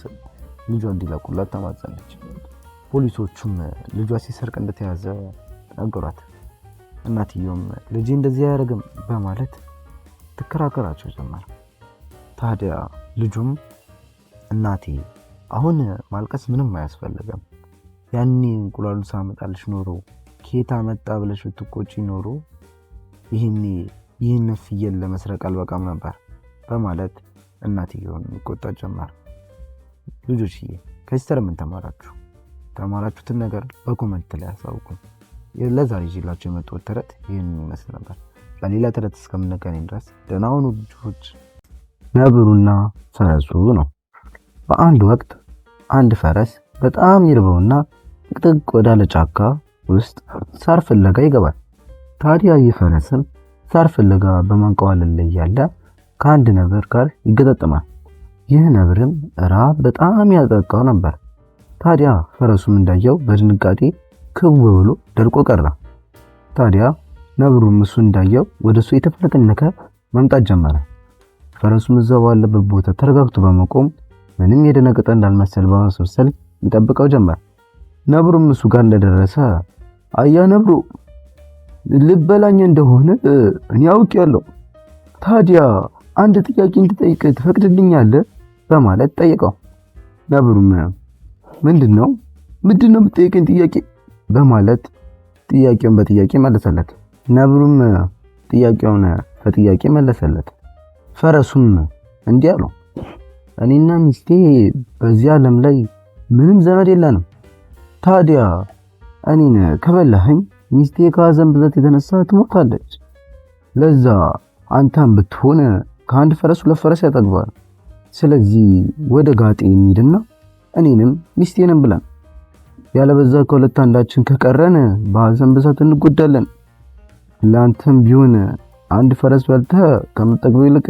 Speaker 4: ልጇ እንዲለቁላት ተማጸነች። ፖሊሶቹም ልጇ ሲሰርቅ እንደተያዘ ነገሯት። እናትየውም ልጄ እንደዚህ አያደርግም በማለት ትከራከራቸው ጀመር። ታዲያ ልጁም እናቴ አሁን ማልቀስ ምንም አያስፈልግም፣ ያኔ እንቁላሉ ሳመጣልሽ ኖሮ ኬታ መጣ ብለሽ ብትቆጪ ኖሮ ይህን ፍየል ለመስረቅ አልበቃም ነበር በማለት እናትየውን ይቆጣ ጀመር። ልጆችዬ ከዚህ ተረት ምን ተማራችሁ? ተማራችሁትን ነገር በኮሜንት ላይ አሳውቁኝ። ለዛሬ ይዤላችሁ የመጣሁት ተረት ይህን ይመስል ነበር። በሌላ ተረት እስከምንገናኝ ድረስ ደህና ሁኑ ልጆች። ነብሩና ፈረሱ ነው። በአንድ ወቅት አንድ ፈረስ በጣም ይርበውና ጥቅጥቅ ወዳለ ጫካ ውስጥ ሳር ፍለጋ ይገባል። ታዲያ ይህ ፈረስም ሳር ፍለጋ በማንቀዋለል ላይ ያለ ከአንድ ነብር ጋር ይገጣጠማል። ይህ ነብርም ራብ በጣም ያጠቃው ነበር። ታዲያ ፈረሱም እንዳየው በድንጋጤ ክው ብሎ ደርቆ ቀረ። ታዲያ ነብሩም እሱ እንዳየው ወደሱ የተፈለቀለከ መምጣት ጀመረ። ፈረሱም እዛው ባለበት ቦታ ተረጋግቶ በመቆም ምንም የደነገጠ እንዳልመሰል በማስመሰል ይጠብቀው ጀመር። ነብሩም እሱ ጋር እንደደረሰ አያ ነብሩ ልበላኝ እንደሆነ እኔ አውቄያለሁ። ታዲያ አንድ ጥያቄ እንድጠይቅ ትፈቅድልኛለህ? በማለት ጠየቀው። ነብሩም ምንድነው የምትጠይቀኝ ጥያቄ? በማለት ጥያቄውን በጥያቄ መለሰለት። ነብሩም ጥያቄውን በጥያቄ መለሰለት። ፈረሱም እንዲህ አለው፣ እኔና ሚስቴ በዚህ ዓለም ላይ ምንም ዘመድ የለንም። ታዲያ እኔን ከበላኸኝ ሚስቴ ከሐዘን ብዛት የተነሳ ትሞታለች። ለዛ አንተም ብትሆን ከአንድ ፈረስ ሁለት ፈረስ ያጠግባል። ስለዚህ ወደ ጋጤ እንሂድና እኔንም ሚስቴንም ብለን ያለበዛ ከሁለት አንዳችን ከቀረን በሐዘን ብዛት እንጎዳለን። ለአንተም ቢሆን አንድ ፈረስ በልተህ ከምትጠግበው ይልቅ